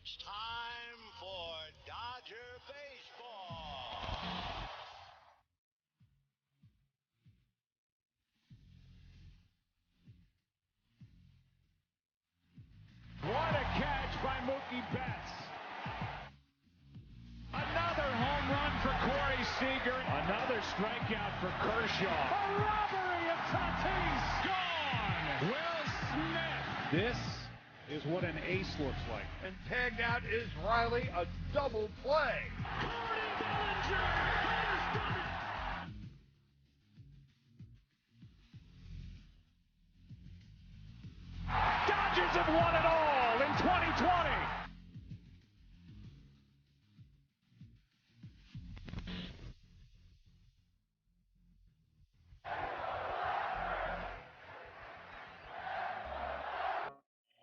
It's time for Dodger baseball. What a catch by Mookie Betts. Another home run for Corey Seager. Another strikeout for Kershaw. A robbery of Tatis. Gone. Will Smith. This is what an ace looks like. And tagged out is Riley, a double play. Cody Bellinger has done it. Dodgers have won it all in 2020.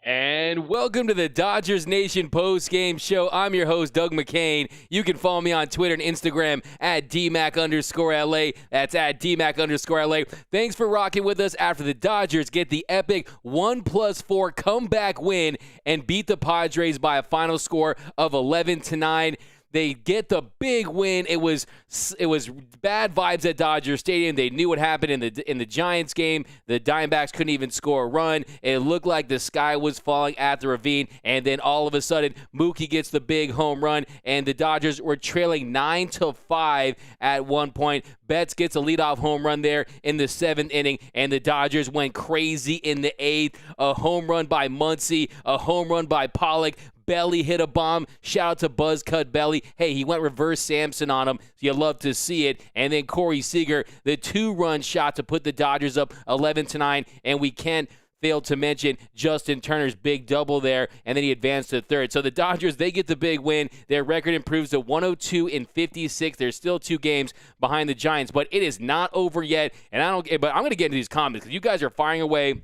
And welcome to the Dodgers Nation post-game show. I'm your host, Doug McCain. You can follow me on Twitter and Instagram at DMac_LA. That's at DMac_LA. Thanks for rocking with us after the Dodgers get the epic 1+4 comeback win and beat the Padres by a final score of 11-9. They get the big win. It was bad vibes at Dodger Stadium. They knew what happened in the Giants game. The Diamondbacks couldn't even score a run. It looked like the sky was falling at the ravine. And then all of a sudden, Mookie gets the big home run, and the Dodgers were trailing 9-5 at one point. Betts gets a leadoff home run there in the 7th inning, and the Dodgers went crazy in the 8th. A home run by Muncy, a home run by Pollock. Belly hit a bomb. Shout out to Buzzcut Belly. Hey, he went reverse Samson on him. So you love to see it. And then Corey Seager, the 2-run shot to put the Dodgers up 11-9. And we can't fail to mention Justin Turner's big double there, and then he advanced to third. So the Dodgers, they get the big win. Their record improves to 102-56. There's still 2 games behind the Giants, but it is not over yet. And but I'm going to get into these comments because you guys are firing away.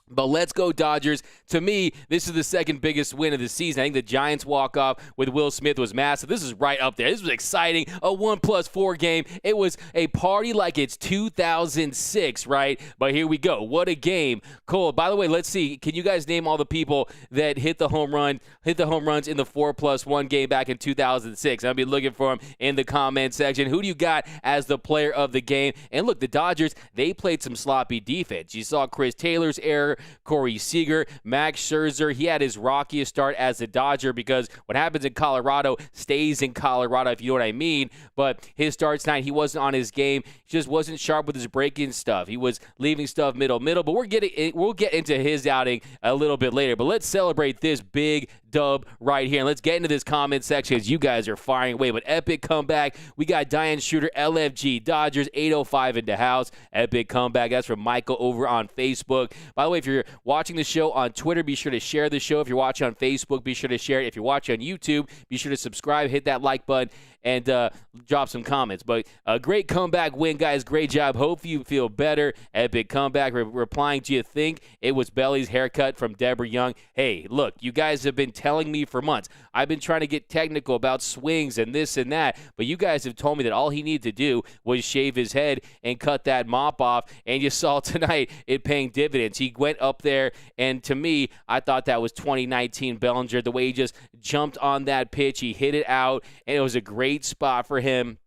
But let's go Dodgers. To me, this is the second biggest win of the season. I think the Giants walk-off with Will Smith was massive. This is right up there. This was exciting. A 1+4 game. It was a party like it's 2006, right? But here we go. What a game. Cole, by the way, let's see. Can you guys name all the people that hit the home runs in the 4+1 game back in 2006? I'll be looking for them in the comment section. Who do you got as the player of the game? And look, the Dodgers, they played some sloppy defense. You saw Chris Taylor's error, Corey Seager, Max Scherzer. He had his rockiest start as a Dodger because what happens in Colorado stays in Colorado, if you know what I mean. But his start tonight, he wasn't on his game. He just wasn't sharp with his break-in stuff. He was leaving stuff middle. But we'll get into his outing a little bit later. But let's celebrate this big dub right here. And let's get into this comment section as you guys are firing away. But epic comeback. We got Diane Shooter, LFG, Dodgers, 805 in the house. Epic comeback. That's from Michael over on Facebook. By the way, if you're watching the show on Twitter, be sure to share the show. If you're watching on Facebook, be sure to share it. If you're watching on YouTube, be sure to subscribe, hit that like button, and drop some comments. But a great comeback win, guys. Great job. Hope you feel better. Epic comeback. Replying to you think it was Belly's haircut from Deborah Young. Hey, look, you guys have been telling me for months. I've been trying to get technical about swings and this and that, but you guys have told me that all he needed to do was shave his head and cut that mop off, and you saw tonight it paying dividends. He went up there, and to me, I thought that was 2019 Bellinger, the way he just jumped on that pitch. He hit it out, and it was a great spot for him.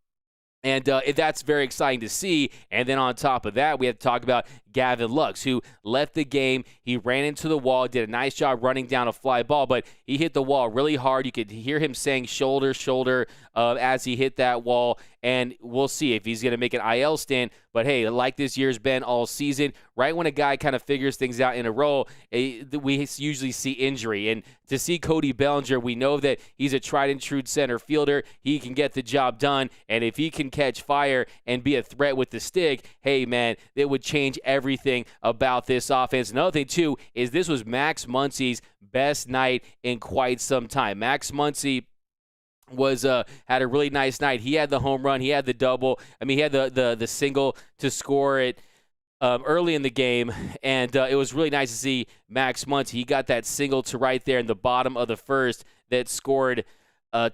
And that's very exciting to see. And then on top of that, we have to talk about Gavin Lux, who left the game. He ran into the wall, did a nice job running down a fly ball, but he hit the wall really hard. You could hear him saying shoulder, shoulder as he hit that wall. And we'll see if he's going to make an IL stand. But, hey, like this year's been all season, right when a guy kind of figures things out in a role, we usually see injury. And to see Cody Bellinger, we know that he's a tried-and-true center fielder. He can get the job done. And if he can catch fire and be a threat with the stick, hey, man, it would change everything about this offense. Another thing, too, is this was Max Muncy's best night in quite some time. Max Muncy had a really nice night. He had the home run. He had the double. I mean, he had the single to score it early in the game, and it was really nice to see Max Muncy. He got that single to right there in the bottom of the first that scored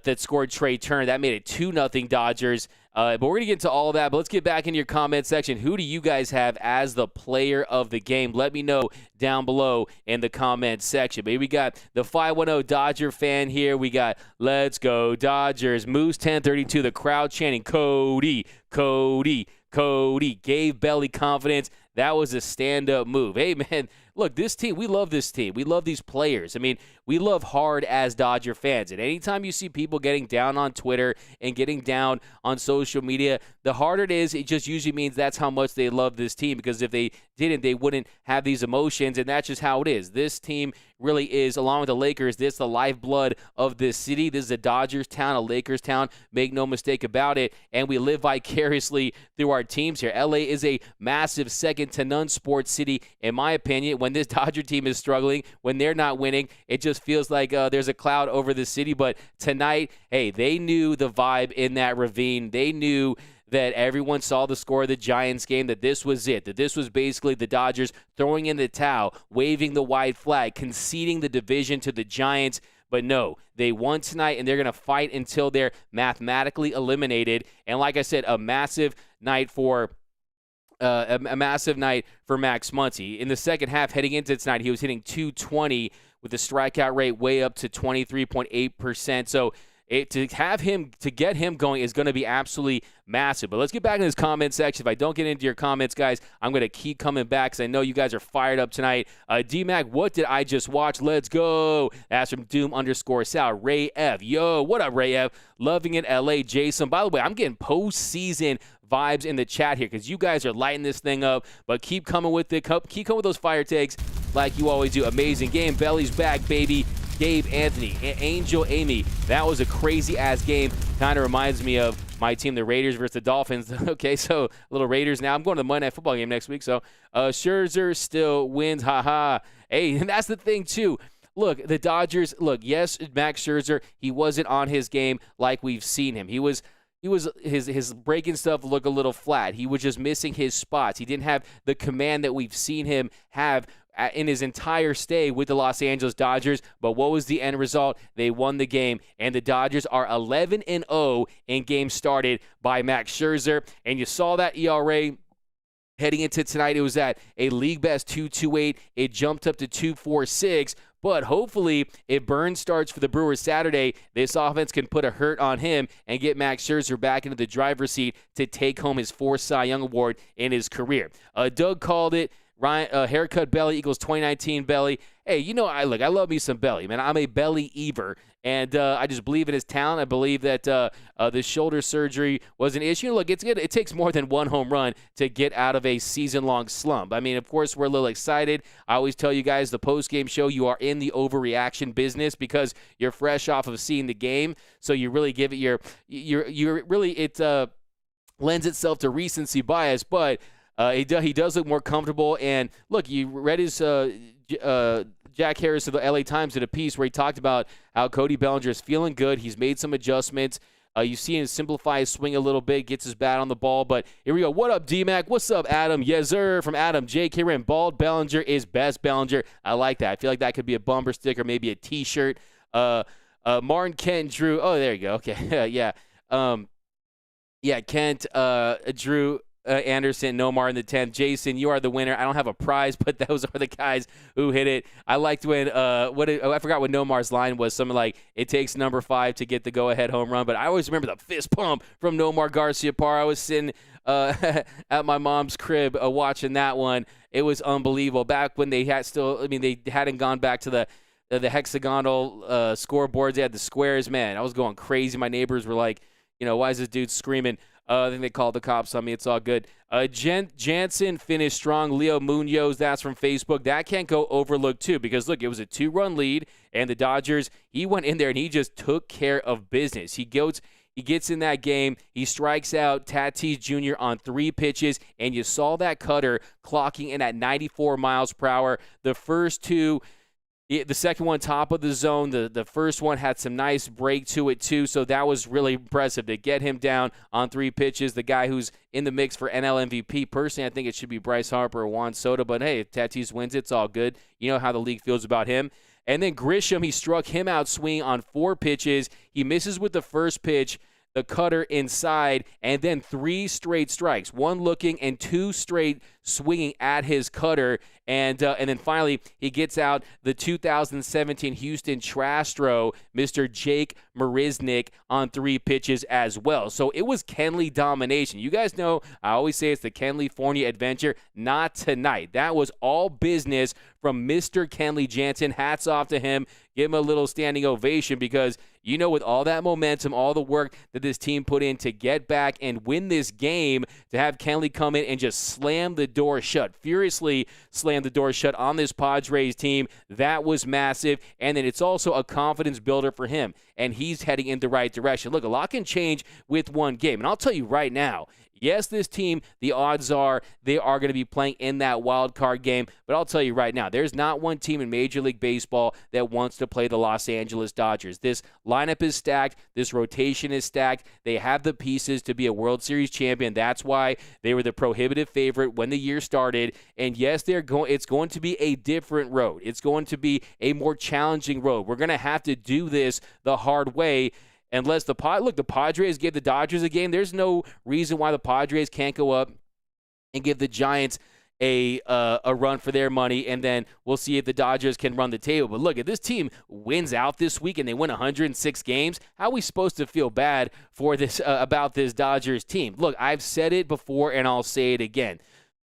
that scored Trey Turner. That made it 2-0 Dodgers. But we're going to get into all of that. But let's get back into your comment section. Who do you guys have as the player of the game? Let me know down below in the comment section. Maybe we got the 510 Dodger fan here. We got Let's Go Dodgers. Moose 1032. The crowd chanting Cody, Cody, Cody. Gave Belly confidence. That was a stand-up move. Hey, man, look, this team, we love this team. We love these players. I mean, we love hard as Dodger fans. And anytime you see people getting down on Twitter and getting down on social media, the harder it is, it just usually means that's how much they love this team. Because if they didn't, they wouldn't have these emotions. And that's just how it is. This team really is, along with the Lakers, this is the lifeblood of this city. This is a Dodgers town, a Lakers town. Make no mistake about it. And we live vicariously through our teams here. LA is a massive second-to-none sports city, in my opinion. When this Dodger team is struggling, when they're not winning, it just feels like there's a cloud over the city. But tonight, hey, they knew the vibe in that ravine. They knew that everyone saw the score of the Giants game, that this was it, that this was basically the Dodgers throwing in the towel, waving the white flag, conceding the division to the Giants. But no, they won tonight, and they're going to fight until they're mathematically eliminated. And like I said, a massive night for Max Muncy. In the second half, heading into tonight, he was hitting .220 with the strikeout rate way up to 23.8%. So to get him going is going to be absolutely massive. But let's get back in this comment section. If I don't get into your comments, guys, I'm going to keep coming back because I know you guys are fired up tonight. D-Mac, what did I just watch? Let's go. That's from Doom_Sal. Ray F. Yo, what up, Ray F? Loving it, LA. Jason. By the way, I'm getting postseason vibes in the chat here because you guys are lighting this thing up. But keep coming with it. Keep coming with those fire takes like you always do. Amazing game. Belly's back, baby. Gabe Anthony, Angel Amy. That was a crazy-ass game. Kind of reminds me of my team, the Raiders versus the Dolphins. Okay, so little Raiders now. I'm going to the Monday Night Football game next week. So Scherzer still wins. Ha-ha. Hey, and that's the thing, too. Look, the Dodgers, yes, Max Scherzer, he wasn't on his game like we've seen him. His breaking stuff looked a little flat. He was just missing his spots. He didn't have the command that we've seen him have in his entire stay with the Los Angeles Dodgers. But what was the end result? They won the game, and the Dodgers are 11-0 in games started by Max Scherzer. And you saw that ERA heading into tonight. It was at a league best 2.28. It jumped up to 2.46. But hopefully, if Burns starts for the Brewers Saturday, this offense can put a hurt on him and get Max Scherzer back into the driver's seat to take home his 4th Cy Young Award in his career. Doug called it. Haircut Belly equals 2019 Belly. Hey, I love me some Belly, man. I'm a Belly-ever, and I just believe in his talent. I believe that the shoulder surgery was an issue. Look, it's good. It takes more than one home run to get out of a season-long slump. I mean, of course, we're a little excited. I always tell you guys, the post-game show, you are in the overreaction business because you're fresh off of seeing the game, so you really give it it lends itself to recency bias, but he does look more comfortable. And look, you read his Jack Harris of the LA Times did a piece where he talked about how Cody Bellinger is feeling good. He's made some adjustments. You see him simplify his swing a little bit, gets his bat on the ball. But here we go. What up, D-Mac? What's up, Adam? Yes, sir. From Adam. J.K. Rim. Bald Bellinger is best Bellinger. I like that. I feel like that could be a bumper sticker, maybe a T-shirt. Martin, Kent, Drew. Oh, there you go. Okay. Yeah. Kent, Drew, Anderson, Nomar in the 10th. Jason, you are the winner. I don't have a prize, but those are the guys who hit it. I liked when I forgot what Nomar's line was. Something like, it takes number 5 to get the go-ahead home run. But I always remember the fist pump from Nomar Garciaparra. I was sitting at my mom's crib watching that one. It was unbelievable. Back when they hadn't gone back to the hexagonal scoreboards. They had the squares. Man, I was going crazy. My neighbors were like, why is this dude screaming? I think they called the cops on me. It's all good. Jansen finished strong. Leo Munoz, that's from Facebook. That can't go overlooked, too, because, look, it was a 2-run lead, and the Dodgers, he went in there, and he just took care of business. He gets in that game. He strikes out Tatis Jr. on 3 pitches, and you saw that cutter clocking in at 94 miles per hour. The first 2... The second one, top of the zone. The first one had some nice break to it, too, so that was really impressive to get him down on 3 pitches. The guy who's in the mix for NL MVP, personally, I think it should be Bryce Harper or Juan Soto, but hey, if Tatis wins, it's all good. You know how the league feels about him. And then Grisham, he struck him out swinging on 4 pitches. He misses with the first pitch, the cutter inside, and then 3 straight strikes, 1 looking and 2 straight swinging at his cutter. And then finally, he gets out the 2017 Houston Trastro, Mr. Jake Marisnick, on 3 pitches as well. So it was Kenley domination. You guys know I always say it's the Kenley adventure. Not tonight. That was all business from Mr. Kenley Jansen. Hats off to him. Give him a little standing ovation because, you know, with all that momentum, all the work that this team put in to get back and win this game, to have Kenley come in and just slam the door shut, furiously slam the door shut on this Padres team, that was massive. And then it's also a confidence builder for him, and he's heading in the right direction. Look, a lot can change with one game, and I'll tell you right now, yes, this team, the odds are they are going to be playing in that wild card game. But I'll tell you right now, there's not one team in Major League Baseball that wants to play the Los Angeles Dodgers. This lineup is stacked. This rotation is stacked. They have the pieces to be a World Series champion. That's why they were the prohibitive favorite when the year started. And yes, it's going to be a different road. It's going to be a more challenging road. We're going to have to do this the hard way. Unless the Padres give the Dodgers a game, there's no reason why the Padres can't go up and give the Giants a run for their money, and then we'll see if the Dodgers can run the table. But look, if this team wins out this week and they win 106 games, how are we supposed to feel bad for this about this Dodgers team? Look, I've said it before, and I'll say it again.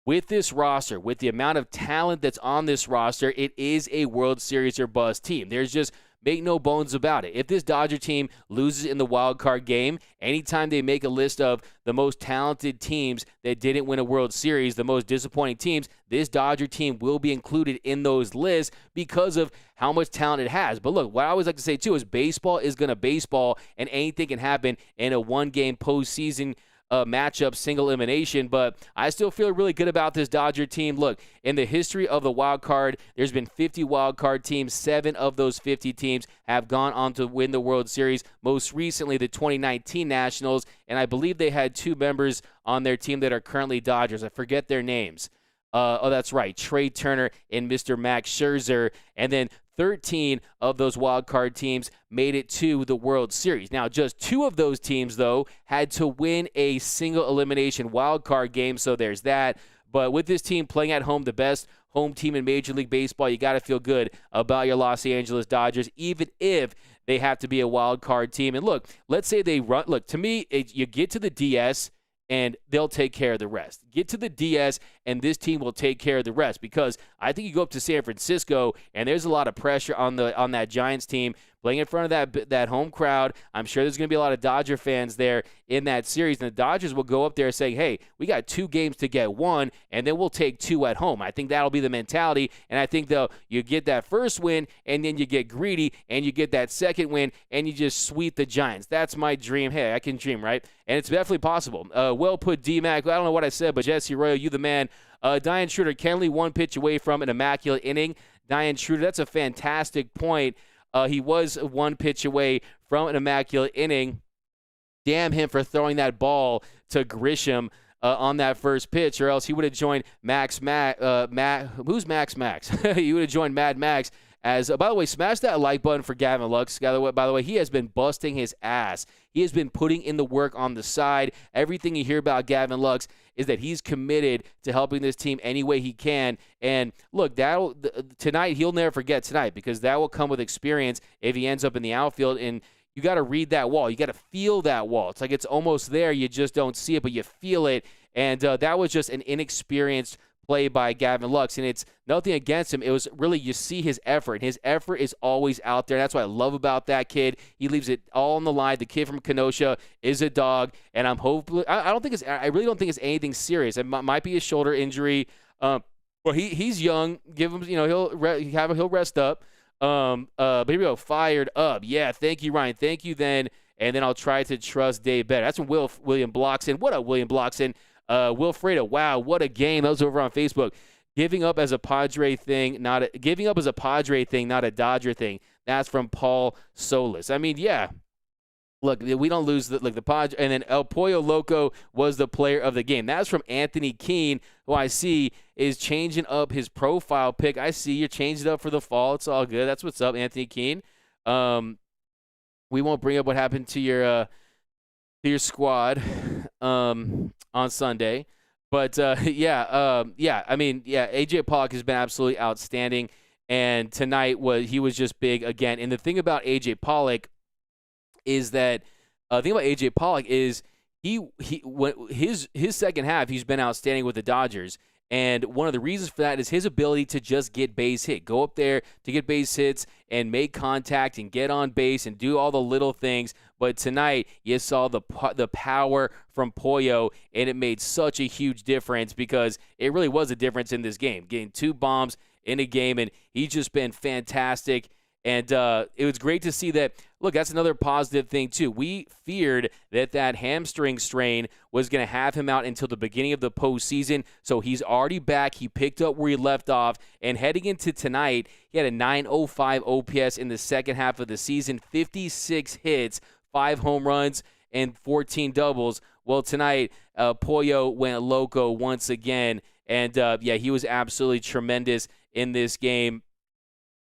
With this roster, with the amount of talent that's on this roster, it is a World Series or bust team. There's just make no bones about it. If this Dodger team loses in the wild card game, anytime they make a list of the most talented teams that didn't win a World Series, the most disappointing teams, this Dodger team will be included in those lists because of how much talent it has. But look, what I always like to say too is baseball is going to baseball, and anything can happen in a one-game postseason matchup, single elimination, but I still feel really good about this Dodger team. Look, in the history of the wild card, there's been 50 wild card teams. 7 of those 50 teams have gone on to win the World Series. Most recently, the 2019 Nationals, and I believe they had 2 members on their team that are currently Dodgers. I forget their names. That's right, Trey Turner and Mr. Max Scherzer, and then 13 of those wild card teams made it to the World Series. Now, just 2 of those teams, though, had to win a single elimination wild card game, so there's that. But with this team playing at home, the best home team in Major League Baseball, you got to feel good about your Los Angeles Dodgers, even if they have to be a wild card team. And look, let's say they run. Look, to me, you get to the DS, and they'll take care of the rest. Get to the DS, and this team will take care of the rest, because I think you go up to San Francisco, and there's a lot of pressure on that Giants team playing in front of that home crowd. I'm sure there's going to be a lot of Dodger fans there in that series, and the Dodgers will go up there saying, hey, we got 2 games to get 1, and then we'll take 2 at home. I think that'll be the mentality, and I think, though, you get that first win, and then you get greedy, and you get that second win, and you just sweep the Giants. That's my dream. Hey, I can dream, right? And it's definitely possible. Well put, D-Mac. I don't know what I said, but Jesse Royo, you the man. Diane Schroeder, Kenley 1 pitch away from an immaculate inning. Diane Schroeder, that's a fantastic point. He was 1 pitch away from an immaculate inning. Damn him for throwing that ball to Grisham on that first pitch, or else he would have joined who's Max Max? He would have joined Mad Max. By the way, smash that like button for Gavin Lux. By the way, he has been busting his ass. He has been putting in the work on the side. Everything you hear about Gavin Lux is that he's committed to helping this team any way he can. And look, tonight, he'll never forget tonight, because that will come with experience if he ends up in the outfield. And you got to read that wall. You got to feel that wall. It's like it's almost there. You just don't see it, but you feel it. And that was just an inexperienced play by Gavin Lux, and it's nothing against him. It was really, you see his effort. His effort is always out there. That's what I love about that kid. He leaves it all on the line. The kid from Kenosha is a dog, and I'm hopefully. I really don't think it's anything serious. It might be a shoulder injury. Well, he's young. Give him, he'll rest up. But here we go. Fired up. Yeah. Thank you, Ryan. Thank you. Then I'll try to trust Dave better. That's when William Bloxon. What up, William Bloxon? Wilfredo, wow, what a game. That was over on Facebook. Giving up as a Padre thing, not a Dodger thing. That's from Paul Solis. I mean, yeah, Look, we don't lose the Padres. And then El Pollo Loco was the player of the game. That's from Anthony Keene, who I see is changing up his profile pic. I see you're changing it up for the fall. It's all good. That's what's up, Anthony Keene. We won't bring up what happened to your squad on Sunday. But, A.J. Pollock has been absolutely outstanding. And tonight he was just big again. And the thing about A.J. Pollock is that his second half, he's been outstanding with the Dodgers. And one of the reasons for that is his ability to just get base hit. Go up there to get base hits and make contact and get on base and do all the little things. But tonight, you saw the power from Pollo, and it made such a huge difference because it really was a difference in this game. Getting 2 bombs in a game, and he's just been fantastic. And it was great to see that. Look, that's another positive thing, too. We feared that hamstring strain was going to have him out until the beginning of the postseason. So he's already back. He picked up where he left off. And heading into tonight, he had a .905 OPS in the second half of the season, 56 hits, 5 home runs, and 14 doubles. Well, tonight, Pollo went loco once again. And, he was absolutely tremendous in this game.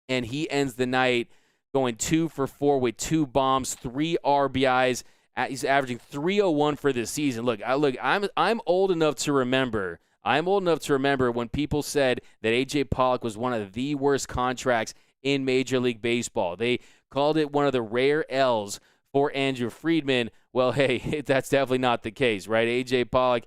And he ends the night going 2 for 4 with 2 bombs, 3 RBIs. He's averaging .301 for this season. I'm old enough to remember. When people said that A.J. Pollock was one of the worst contracts in Major League Baseball. They called it one of the rare L's for Andrew Friedman. Well, hey, that's definitely not the case, right? A.J. Pollock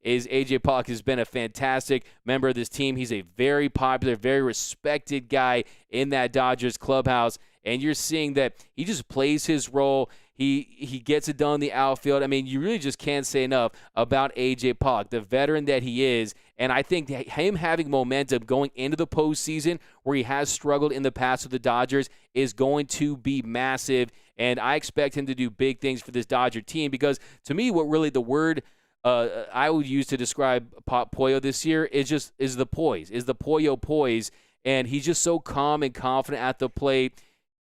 A.J. Pollock has been a fantastic member of this team. He's a very popular, very respected guy in that Dodgers clubhouse, and you're seeing that he just plays his role. He gets it done in the outfield. I mean, you really just can't say enough about A.J. Pollock, the veteran that he is, and I think him having momentum going into the postseason where he has struggled in the past with the Dodgers is going to be massive, and I expect him to do big things for this Dodger team because, to me, what really the word I would use to describe Pollo this year is the poise, is the Pollo poise, and he's just so calm and confident at the plate,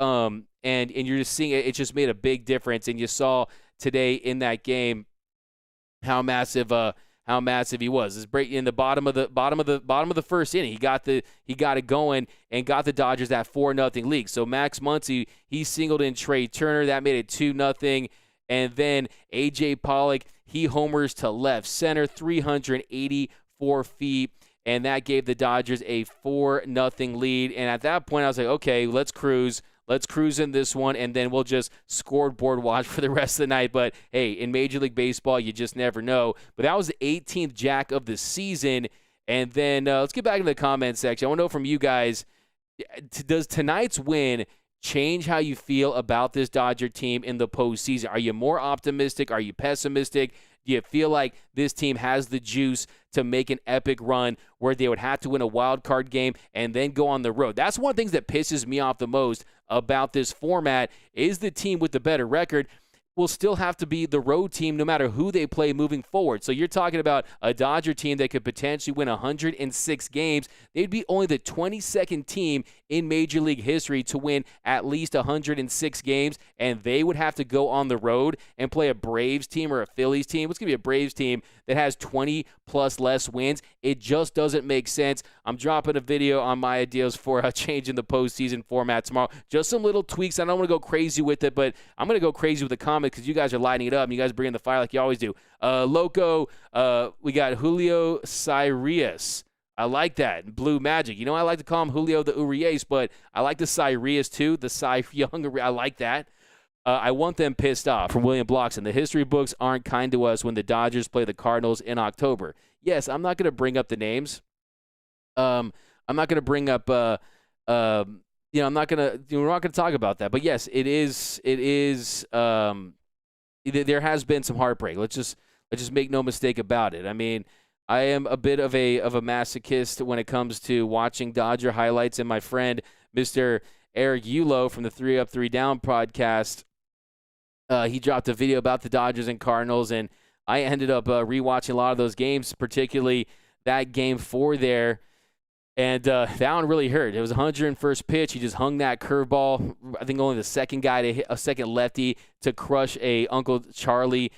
and you're just seeing it just made a big difference, and you saw today in that game how massive he was. This break in the bottom of the first inning, he got it going and got the Dodgers that 4-0 lead. So Max Muncy, he singled in Trey Turner, that made it 2-0. And then A.J. Pollock, he homers to left center, 384 feet, and that gave the Dodgers a 4-0 lead. And at that point, I was like, okay, let's cruise. Let's cruise in this one, and then we'll just scoreboard watch for the rest of the night. But, hey, in Major League Baseball, you just never know. But that was the 18th jack of the season. And then let's get back into the comments section. I want to know from you guys, does tonight's win change how you feel about this Dodger team in the postseason? Are you more optimistic? Are you pessimistic? Do you feel like this team has the juice to make an epic run where they would have to win a wild card game and then go on the road? That's one of the things that pisses me off the most about this format is the team with the better record will still have to be the road team no matter who they play moving forward. So you're talking about a Dodger team that could potentially win 106 games. They'd be only the 22nd team in Major League history to win at least 106 games, and they would have to go on the road and play a Braves team or a Phillies team. It's going to be a Braves team that has 20-plus less wins. It just doesn't make sense. I'm dropping a video on my ideas for changing the postseason format tomorrow. Just some little tweaks. I don't want to go crazy with it, but I'm going to go crazy with the comments because you guys are lighting it up and you guys bring in the fire like you always do. Loco, we got Julio Cyrus. I like that. Blue Magic. You know, I like to call him Julio the Urias, but I like the Cyrus too. The Cy Young. I like that. I want them pissed off from William Blockson. The history books aren't kind to us when the Dodgers play the Cardinals in October. Yes, I'm not going to bring up the names. I'm not going to bring up, we're not going to talk about that. But yes, it is, there has been some heartbreak. Let's just make no mistake about it. I mean, I am a bit of a masochist when it comes to watching Dodger highlights, and my friend, Mr. Eric Yulo from the 3 Up, 3 Down podcast, he dropped a video about the Dodgers and Cardinals, and I ended up rewatching a lot of those games, particularly that Game 4 there. And that one really hurt. It was 101st pitch. He just hung that curveball. I think only the second guy to hit, a second lefty to crush a Uncle Charlie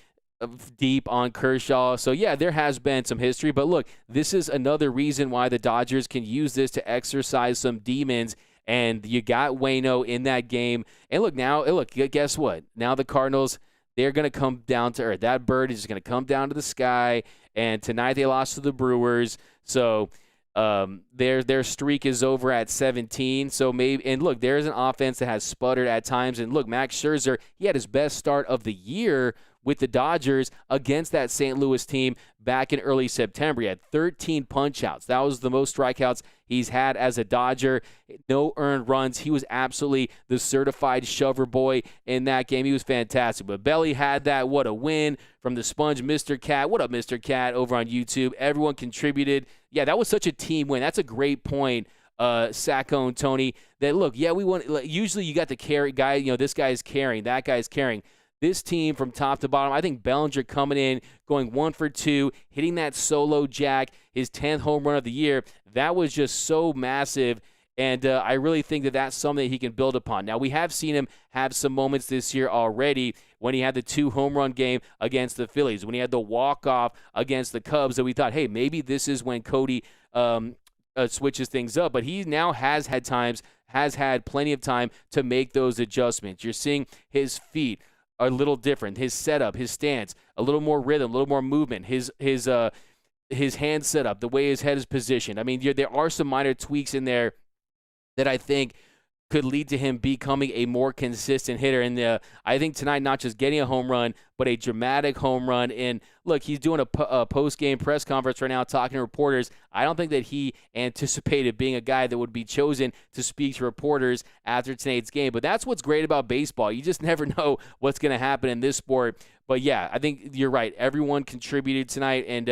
deep on Kershaw. So, yeah, there has been some history. But, look, this is another reason why the Dodgers can use this to exercise some demons. And you got Waino in that game. And, look, guess what? Now the Cardinals, they're going to come down to earth. That bird is just going to come down to the sky. And tonight they lost to the Brewers. So their streak is over at 17. So maybe, and look, there's an offense that has sputtered at times. And look, Max Scherzer, he had his best start of the year with the Dodgers against that St. Louis team back in early September. He had 13 punch-outs. That was the most strikeouts he's had as a Dodger. No earned runs. He was absolutely the certified shover boy in that game. He was fantastic. But Belly had that. What a win from the Sponge, Mr. Cat. What up, Mr. Cat, over on YouTube. Everyone contributed. Yeah, that was such a team win. That's a great point, Sacco and Tony, that, look, yeah, we won. Usually you got the carry guy. This guy's carrying. That guy's carrying. This team from top to bottom, I think Bellinger coming in, going 1 for 2, hitting that solo jack, his 10th home run of the year, that was just so massive, and I really think that that's something that he can build upon. Now, we have seen him have some moments this year already when he had the 2 home run game against the Phillies, when he had the walk-off against the Cubs, that we thought, hey, maybe this is when Cody switches things up, but he now has had plenty of time to make those adjustments. You're seeing his feet are a little different. His setup, his stance, a little more rhythm, a little more movement. His hand setup, the way his head is positioned. I mean, there are some minor tweaks in there that I think could lead to him becoming a more consistent hitter. And I think tonight, not just getting a home run, but a dramatic home run. And look, he's doing a post-game press conference right now talking to reporters. I don't think that he anticipated being a guy that would be chosen to speak to reporters after tonight's game. But that's what's great about baseball. You just never know what's going to happen in this sport. But, yeah, I think you're right. Everyone contributed tonight, and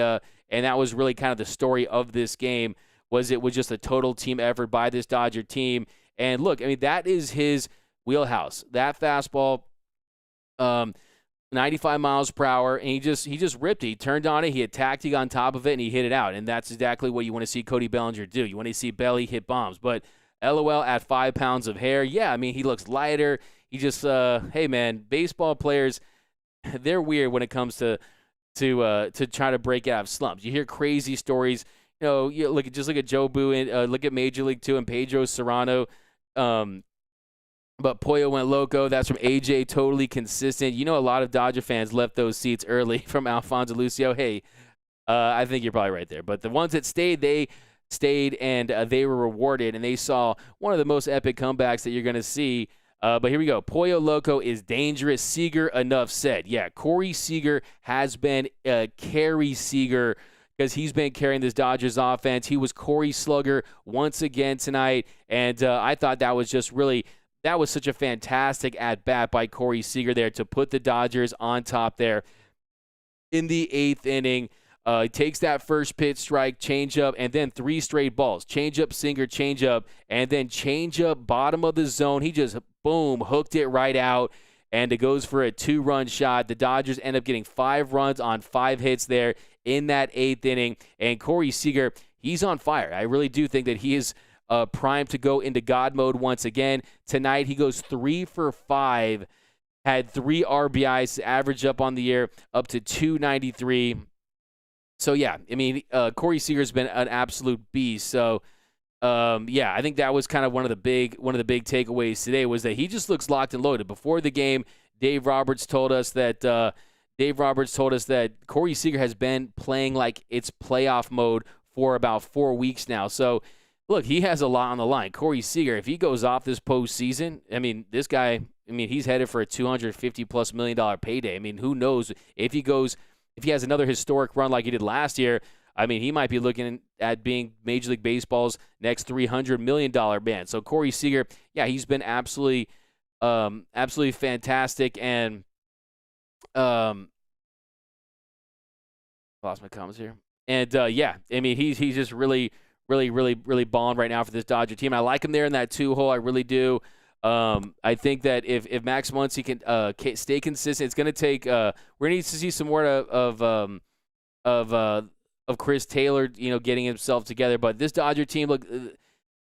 that was really kind of the story of this game. It was just a total team effort by this Dodger team. And look, I mean, that is his wheelhouse. That fastball, 95 miles per hour, and he just ripped it. He turned on it, he attacked, he got on top of it, and he hit it out. And that's exactly what you want to see Cody Bellinger do. You want to see Belly hit bombs. But LOL at 5 pounds of hair, yeah, I mean, he looks lighter. He just, hey, man, baseball players, they're weird when it comes to try to break out of slumps. You hear crazy stories. You look at Joe Boo and look at Major League 2 and Pedro Serrano. But Pollo went loco. That's from AJ, totally consistent. A lot of Dodger fans left those seats early from Alfonso Lucio. Hey, I think you're probably right there. But the ones that stayed, they stayed, and they were rewarded, and they saw one of the most epic comebacks that you're going to see. But here we go. Pollo Loco is dangerous. Seager, enough said. Yeah, Corey Seager has been Carey Seager because he's been carrying this Dodgers offense. He was Corey Slugger once again tonight, and I thought that was such a fantastic at-bat by Corey Seager there to put the Dodgers on top there in the 8th inning. He takes that first pitch strike, changeup, and then 3 straight balls. Changeup, sinker, changeup, and then changeup, bottom of the zone. He just, boom, hooked it right out, and it goes for a 2-run shot. The Dodgers end up getting 5 runs on 5 hits there in that 8th inning. And Corey Seager, he's on fire. I really do think that he is primed to go into God mode once again. Tonight, he goes 3 for 5, had 3 RBIs, average up on the year, up to 293. So, yeah, I mean, Corey Seager's been an absolute beast. So, yeah, I think that was kind of one of the big takeaways today was that he just looks locked and loaded. Before the game, Dave Roberts told us that Corey Seager has been playing like it's playoff mode for about 4 weeks now. So, look, he has a lot on the line. Corey Seager, if he goes off this postseason, I mean, this guy, he's headed for a $250+ million payday. I mean, who knows if he has another historic run like he did last year. I mean, he might be looking at being Major League Baseball's next $300 million man. So Corey Seager, yeah, he's been absolutely fantastic. And lost my comments here. And yeah, I mean, he's just really balling right now for this Dodger team. I like him there in that 2-hole. I really do. I think that if Max Muncy can stay consistent, it's going to take. We're going to need to see some more of of Chris Taylor, getting himself together. But this Dodger team, look,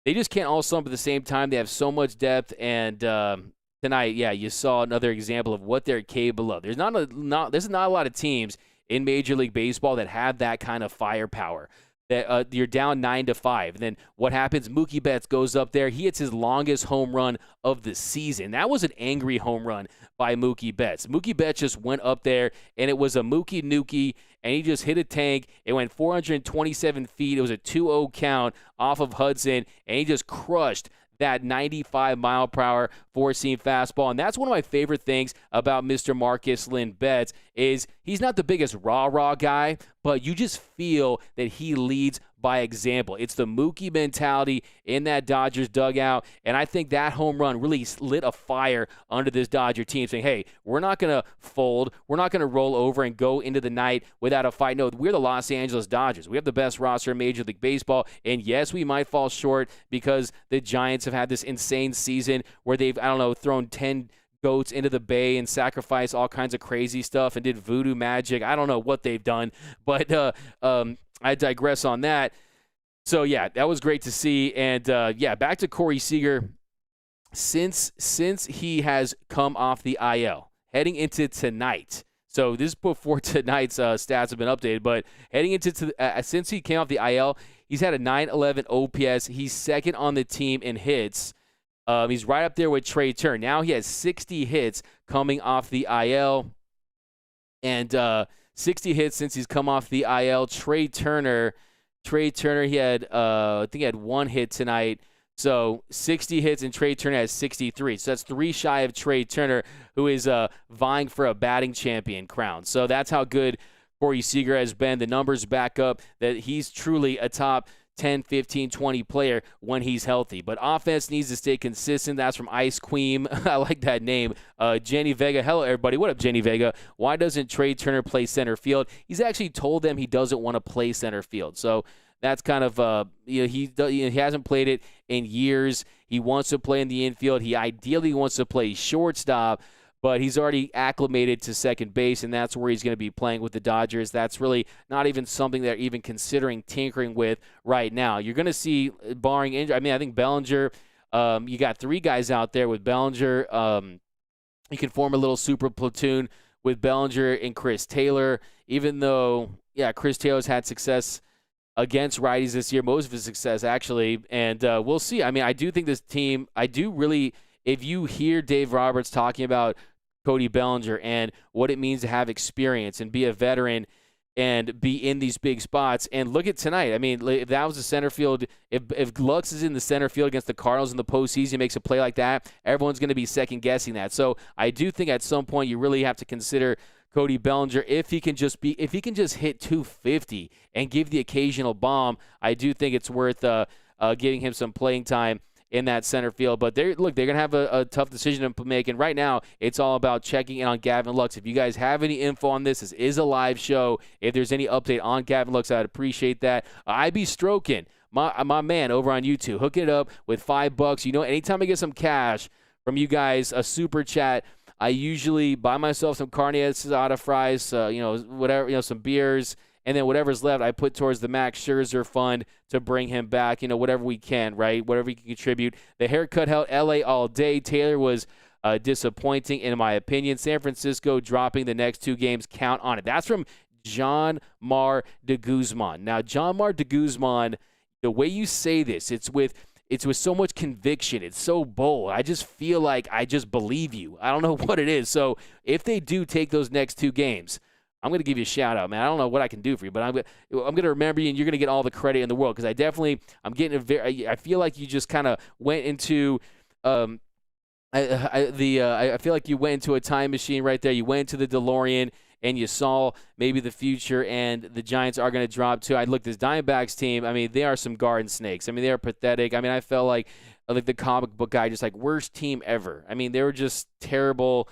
they just can't all slump at the same time. They have so much depth, and tonight, you saw another example of what they're capable of. There's not a lot of teams in Major League Baseball that have that kind of firepower. That you're down 9-5, and then what happens? Mookie Betts goes up there. He hits his longest home run of the season. That was an angry home run by Mookie Betts. Mookie Betts just went up there, and it was a Mookie Nukie, and he just hit a tank. It went 427 feet. It was a 2-0 count off of Hudson, and he just crushed that 95-mile-per-hour four-seam fastball. And that's one of my favorite things about Mr. Marcus Lynn Betts is he's not the biggest rah-rah guy, but you just feel that he leads by example. It's the Mookie mentality in that Dodgers dugout, and I think that home run really lit a fire under this Dodger team saying, hey, we're not going to fold. We're not going to roll over and go into the night without a fight. No, we're the Los Angeles Dodgers. We have the best roster in Major League Baseball, and yes, we might fall short because the Giants have had this insane season where they've, thrown 10 goats into the bay and sacrificed all kinds of crazy stuff and did voodoo magic. I don't know what they've done, but I digress on that. So, that was great to see. And, back to Corey Seager. Since he has come off the IL, heading into tonight, so this is before tonight's stats have been updated, but heading into since he came off the IL, he's had a 911 OPS. He's second on the team in hits. He's right up there with Trey Turner. Now he has 60 hits coming off the IL. And 60 hits since he's come off the IL. Trey Turner, he had, I think he had one hit tonight. So 60 hits and Trey Turner has 63. So that's 3 shy of Trey Turner, who is vying for a batting champion crown. So that's how good Corey Seager has been. The numbers back up that he's truly a top 10, 15, 20 player when he's healthy. But offense needs to stay consistent. That's from Ice Queen. I like that name. Jenny Vega. Hello, everybody. What up, Jenny Vega? Why doesn't Trey Turner play center field? He's actually told them he doesn't want to play center field. So that's kind of, he hasn't played it in years. He wants to play in the infield. He ideally wants to play shortstop, but he's already acclimated to second base, and that's where he's going to be playing with the Dodgers. That's really not even something they're even considering tinkering with right now. You're going to see, barring injury, I think Bellinger, you got 3 guys out there with Bellinger. You can form a little super platoon with Bellinger and Chris Taylor, even though, Chris Taylor's had success against righties this year, most of his success, actually, and we'll see. I do think this team, if you hear Dave Roberts talking about Cody Bellinger and what it means to have experience and be a veteran and be in these big spots. And look at tonight. If that was the center field, if Lux is in the center field against the Cardinals in the postseason, makes a play like that, everyone's going to be second-guessing that. So I do think at some point you really have to consider Cody Bellinger if he can just hit 250 and give the occasional bomb. I do think it's worth giving him some playing time in that center field. But they're going to have a tough decision to make. And right now, it's all about checking in on Gavin Lux. If you guys have any info on this is a live show. If there's any update on Gavin Lux, I'd appreciate that. I be stroking my man over on YouTube, hooking it up with $5. Anytime I get some cash from you guys, a super chat, I usually buy myself some carne asada fries, whatever, some beers, and then whatever's left, I put towards the Max Scherzer fund to bring him back, whatever we can, right? Whatever we can contribute. The haircut held LA all day. Taylor was disappointing, in my opinion. San Francisco dropping the next 2 games. Count on it. That's from John Mar de Guzman. Now, John Mar de Guzman, the way you say this, it's with so much conviction. It's so bold. I just feel like I just believe you. I don't know what it is. So if they do take those next 2 games, I'm going to give you a shout-out, man. I don't know what I can do for you, but I'm going to remember you, and you're going to get all the credit in the world because I feel like you just kind of went into I feel like you went into a time machine right there. You went into the DeLorean, and you saw maybe the future, and the Giants are going to drop too. Look, this Diamondbacks team, they are some garden snakes. They are pathetic. I felt like the comic book guy, just like worst team ever. They were just terrible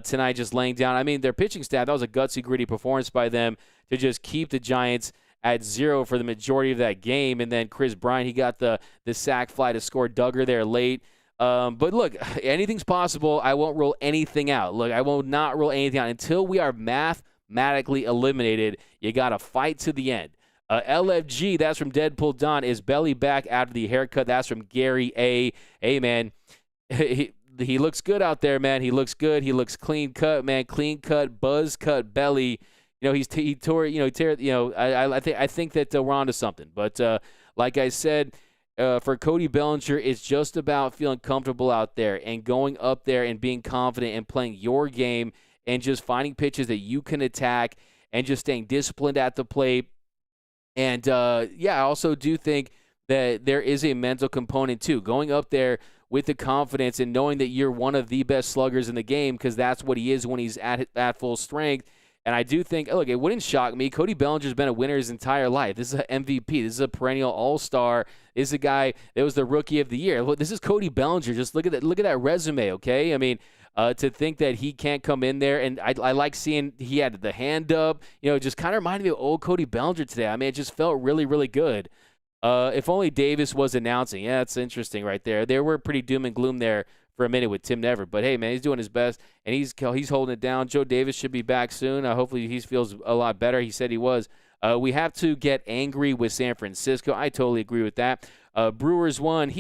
tonight, just laying down. Their pitching staff, that was a gutsy, gritty performance by them to just keep the Giants at 0 for the majority of that game. And then Chris Bryant, he got the sac fly to score Duggar there late. But look, anything's possible. I won't rule anything out. Look, I will not rule anything out until we are mathematically eliminated. You got to fight to the end. LFG, that's from Deadpool Don. Is Belly back after the haircut? That's from Gary A. Hey, man, he looks good out there, man. He looks good. He looks clean cut, man. Clean cut, buzz cut belly. He tore. I think that we're onto something. But like I said, for Cody Bellinger, it's just about feeling comfortable out there and going up there and being confident and playing your game and just finding pitches that you can attack and just staying disciplined at the plate. And, I also do think that there is a mental component, too. Going up there with the confidence and knowing that you're one of the best sluggers in the game, because that's what he is when he's at full strength. And I do think, look, it wouldn't shock me. Cody Bellinger's been a winner his entire life. This is an MVP. This is a perennial all-star. This is a guy that was the rookie of the year. Look, this is Cody Bellinger. Just look at that resume, okay? I mean, to think that he can't come in there, and I like seeing he had the hand up. Just kind of reminded me of old Cody Bellinger today. I mean, it just felt really, really good. If only Davis was announcing. Yeah, that's interesting right there. They were pretty doom and gloom there for a minute with Tim Never. But, hey, man, he's doing his best, and he's holding it down. Joe Davis should be back soon. Hopefully he feels a lot better. He said he was. We have to get angry with San Francisco. I totally agree with that. Brewers won.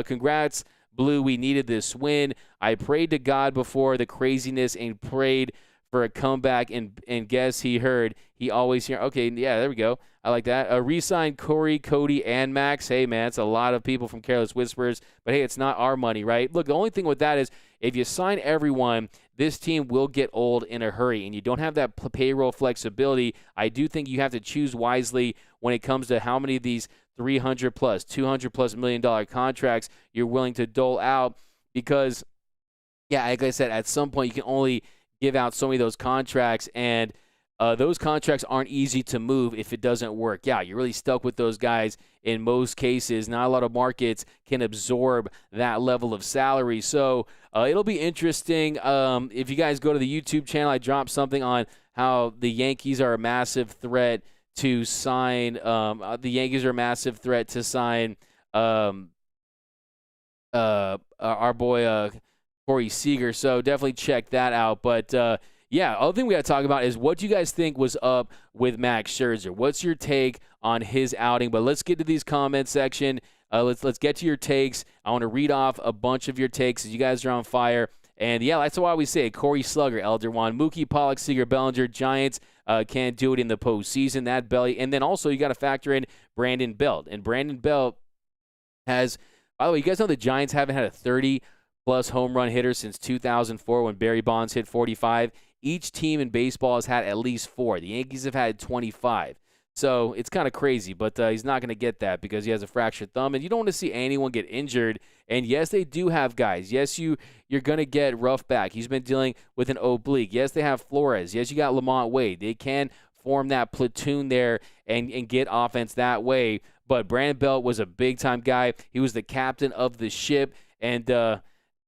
Congrats, Blue. We needed this win. I prayed to God before the craziness and prayed for a comeback, and guess he heard. He always hear. Okay, yeah, there we go. I like that. Re-signed Corey, Cody, and Max. Hey, man, it's a lot of people from Careless Whispers. But, hey, it's not our money, right? Look, the only thing with that is if you sign everyone, this team will get old in a hurry, and you don't have that payroll flexibility. I do think you have to choose wisely when it comes to how many of these $300+, $200+ million contracts you're willing to dole out because, yeah, like I said, at some point you can only give out so many of those contracts, and those contracts aren't easy to move if it doesn't work out. You're really stuck with those guys in most cases. Not a lot of markets can absorb that level of salary. So it'll be interesting. If you guys go to the YouTube channel, I dropped something on how the Yankees are a massive threat to sign. Our boy Corey Seager. So definitely check that out. But other thing we got to talk about is what do you guys think was up with Max Scherzer? What's your take on his outing? But let's get to these comment section. Let's get to your takes. I want to read off a bunch of your takes as you guys are on fire. And, yeah, that's why we say Corey Slugger, Elder Juan, Mookie, Pollock, Seager, Bellinger, Giants can't do it in the postseason. That belly. And then also you got to factor in Brandon Belt. And Brandon Belt has, by the way, you guys know the Giants haven't had a 30-plus home run hitter since 2004 when Barry Bonds hit 45. Each team in baseball has had at least 4. The Yankees have had 25. So it's kind of crazy, but he's not going to get that because he has a fractured thumb, and you don't want to see anyone get injured. And, yes, they do have guys. Yes, you're going to get Ruff back. He's been dealing with an oblique. Yes, they have Flores. Yes, you got Lamont Wade. They can form that platoon there and get offense that way. But Brandon Belt was a big-time guy. He was the captain of the ship, and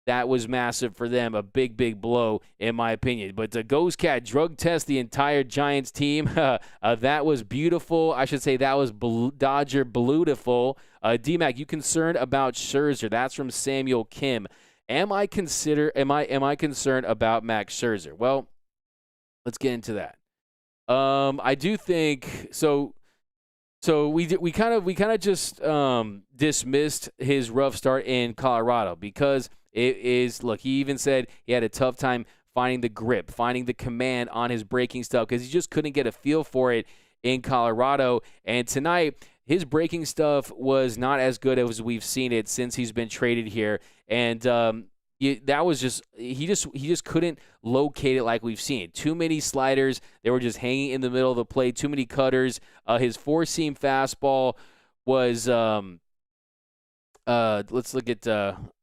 that was massive for them, a big, big blow, in my opinion. But the Ghost Cat drug test the entire Giants team. That was beautiful. I should say that was Dodger beautiful. D-Mac, you concerned about Scherzer? That's from Samuel Kim. Am I concerned about Max Scherzer? Well, let's get into that. I do think so. So we kind of just dismissed his rough start in Colorado because it is, look, he even said he had a tough time finding the grip, finding the command on his breaking stuff because he just couldn't get a feel for it in Colorado. And tonight, his breaking stuff was not as good as we've seen it since he's been traded here. And that was just he just couldn't locate it like we've seen. Too many sliders. They were just hanging in the middle of the plate. Too many cutters. His four-seam fastball was let's look at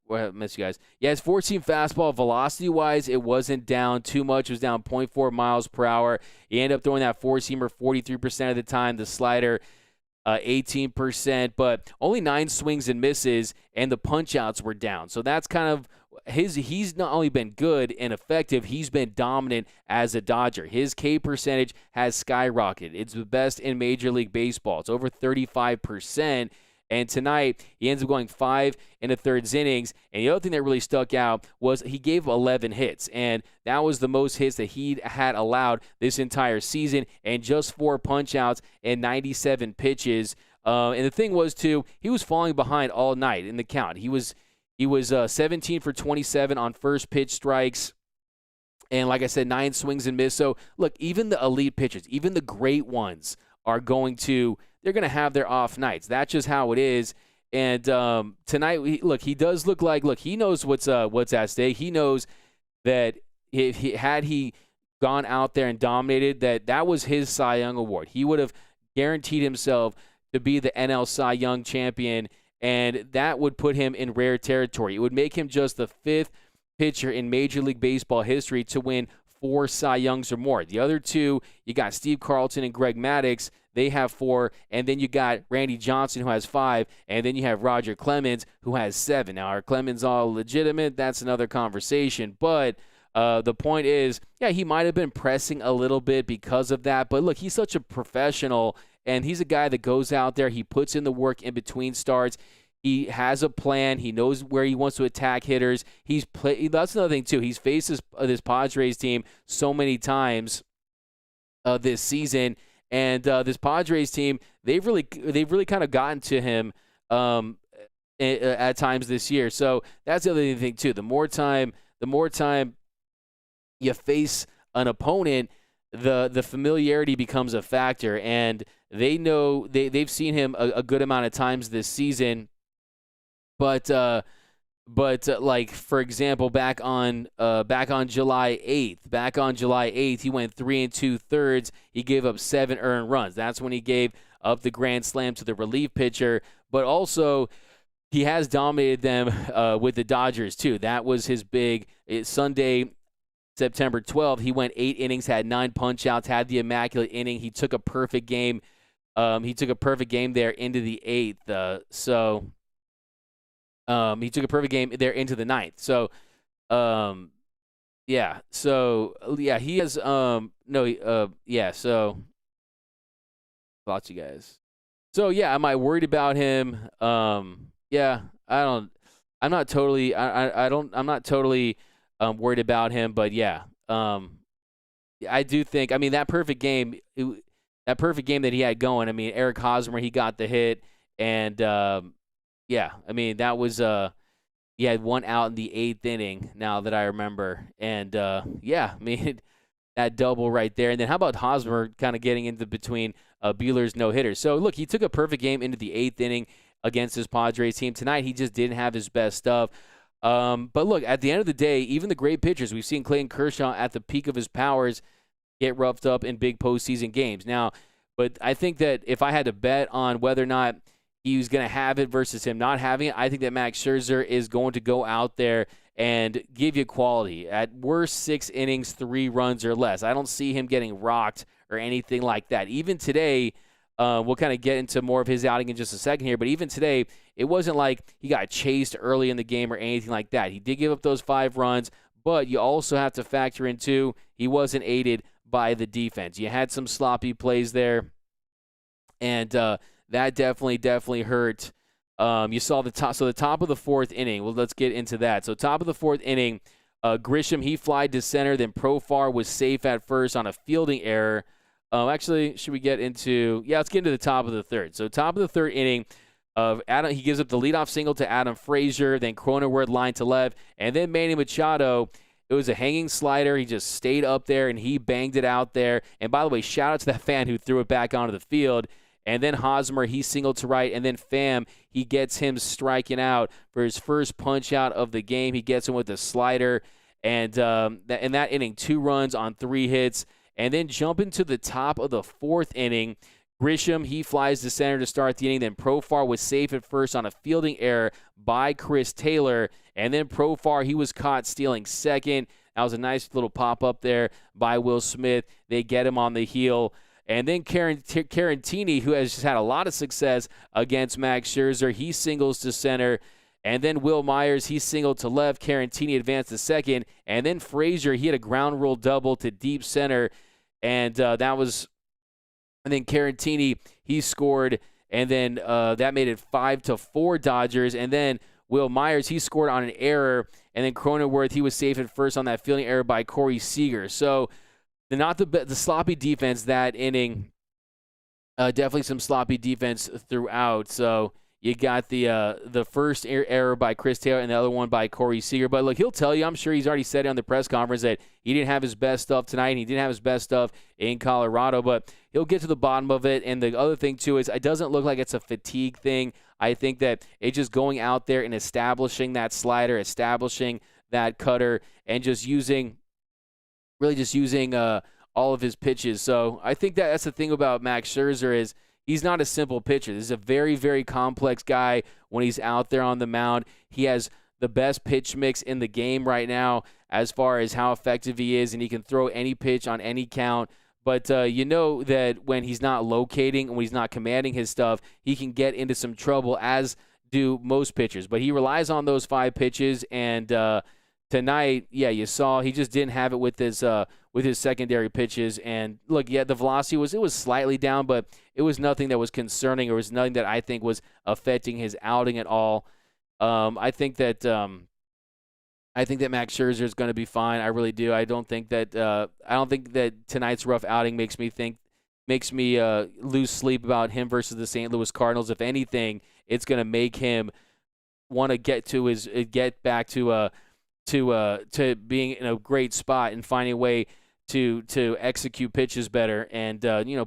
I miss you guys. Yeah, his four-seam fastball, velocity-wise, it wasn't down too much. It was down 0.4 miles per hour. He ended up throwing that four-seamer 43% of the time. The slider, 18%, but only 9 swings and misses, and the punch-outs were down. So that's kind of he's not only been good and effective, he's been dominant as a Dodger. His K percentage has skyrocketed. It's the best in Major League Baseball. It's over 35%. And tonight, he ends up going 5 in the third innings. And the other thing that really stuck out was he gave 11 hits. And that was the most hits that he had allowed this entire season, and just 4 punch-outs and 97 pitches. And the thing was, too, he was falling behind all night in the count. He was 17 for 27 on first pitch strikes. And like I said, 9 swings and miss. So, look, even the elite pitchers, even the great ones, they're going to have their off nights. That's just how it is. And tonight, he does look like, he knows what's at stake. He knows that had he gone out there and dominated, that was his Cy Young award. He would have guaranteed himself to be the NL Cy Young champion, and that would put him in rare territory. It would make him just the 5th pitcher in Major League Baseball history to win 4 Cy Youngs or more. The other 2, you got Steve Carlton and Greg Maddux. They have 4, and then you got Randy Johnson, who has 5, and then you have Roger Clemens, who has 7. Now, are Clemens all legitimate? That's another conversation, but the point is, yeah, he might have been pressing a little bit because of that, but look, he's such a professional, and he's a guy that goes out there, he puts in the work in between starts. He has a plan. He knows where he wants to attack hitters. That's another thing, too. He's faced this Padres team so many times this season, and this Padres team, they've really kind of gotten to him at times this year. So that's the other thing, too. The more time you face an opponent, the familiarity becomes a factor, and they know they've seen him a good amount of times this season. But like, for example, back on July 8th, he went 3 2/3. He gave up 7 earned runs. That's when he gave up the grand slam to the relief pitcher. But also, he has dominated them with the Dodgers too. That was his big Sunday, September 12th. He went 8 innings, had 9 punch-outs, had the immaculate inning. He took a perfect game. He took a perfect game there into the 8th. He took a perfect game there into the 9th. So, yeah. So, yeah, he has, yeah. So, thoughts, you guys. So, yeah, am I worried about him? Yeah, I'm not totally worried about him, but yeah. I do think, I mean, that perfect game that he had going, I mean, Eric Hosmer, he got the hit, and, yeah, I mean, that was he had 1 out in the 8th inning, now that I remember. And, yeah, I mean, that double right there. And then how about Hosmer kind of getting into between Buehler's no-hitters? So, look, he took a perfect game into the 8th inning against his Padres team. Tonight, he just didn't have his best stuff. But, look, at the end of the day, even the great pitchers, we've seen Clayton Kershaw at the peak of his powers get roughed up in big postseason games. Now, but I think that if I had to bet on whether or not he was going to have it versus him not having it, I think that Max Scherzer is going to go out there and give you quality. At worst, 6 innings, 3 runs or less. I don't see him getting rocked or anything like that. Even today, we'll kind of get into more of his outing in just a second here, but even today, it wasn't like he got chased early in the game or anything like that. He did give up those 5 runs, but you also have to factor in, too, he wasn't aided by the defense. You had some sloppy plays there, and that definitely hurt. You saw the top of the 4th inning. Well, let's get into that. So top of the 4th inning, Grisham, he flied to center. Then Profar was safe at first on a fielding error. Actually, should we get into? Yeah, let's get into the top of the 3rd. So top of the 3rd inning, Adam, he gives up the leadoff single to Adam Frazier. Then Cronenworth line to left, and then Manny Machado. It was a hanging slider. He just stayed up there and he banged it out there. And by the way, shout out to that fan who threw it back onto the field. And then Hosmer, he singled to right. And then Pham, he gets him striking out for his first punch out of the game. He gets him with a slider. And in that inning, 2 runs on 3 hits. And then jumping to the top of the 4th inning, Grisham, he flies to center to start the inning. Then Profar was safe at first on a fielding error by Chris Taylor. And then Profar, he was caught stealing second. That was a nice little pop-up there by Will Smith. They get him on the heel. And then Carantini, who has just had a lot of success against Max Scherzer, he singles to center. And then Will Myers, he singled to left. Carantini advanced to second. And then Frazier, he had a ground rule double to deep center. And that was, and then Carantini, he scored and then that made it 5-4 Dodgers. And then Will Myers, he scored on an error, and then Cronenworth, he was safe at first on that fielding error by Corey Seager. So not the sloppy defense that inning. Definitely some sloppy defense throughout. So you got the first error by Chris Taylor and the other one by Corey Seager. But look, he'll tell you, I'm sure he's already said it on the press conference, that he didn't have his best stuff tonight, and he didn't have his best stuff in Colorado. But he'll get to the bottom of it. And the other thing, too, is it doesn't look like it's a fatigue thing. I think that it's just going out there and establishing that slider, establishing that cutter, and just using all of his pitches. So I think that's the thing about Max Scherzer is he's not a simple pitcher. This is a very, very complex guy when he's out there on the mound. He has the best pitch mix in the game right now as far as how effective he is, and he can throw any pitch on any count. But you know that when he's not locating and when he's not commanding his stuff, he can get into some trouble, as do most pitchers. But he relies on those 5 pitches, and tonight, yeah, you saw he just didn't have it with his secondary pitches. And look, yeah, the velocity was slightly down, but it was nothing that was concerning. It was nothing that I think was affecting his outing at all. I think that Max Scherzer is going to be fine. I really do. I don't think that tonight's rough outing makes me lose sleep about him versus the St. Louis Cardinals. If anything, it's going to make him want to get back to being in a great spot and finding a way to execute pitches better and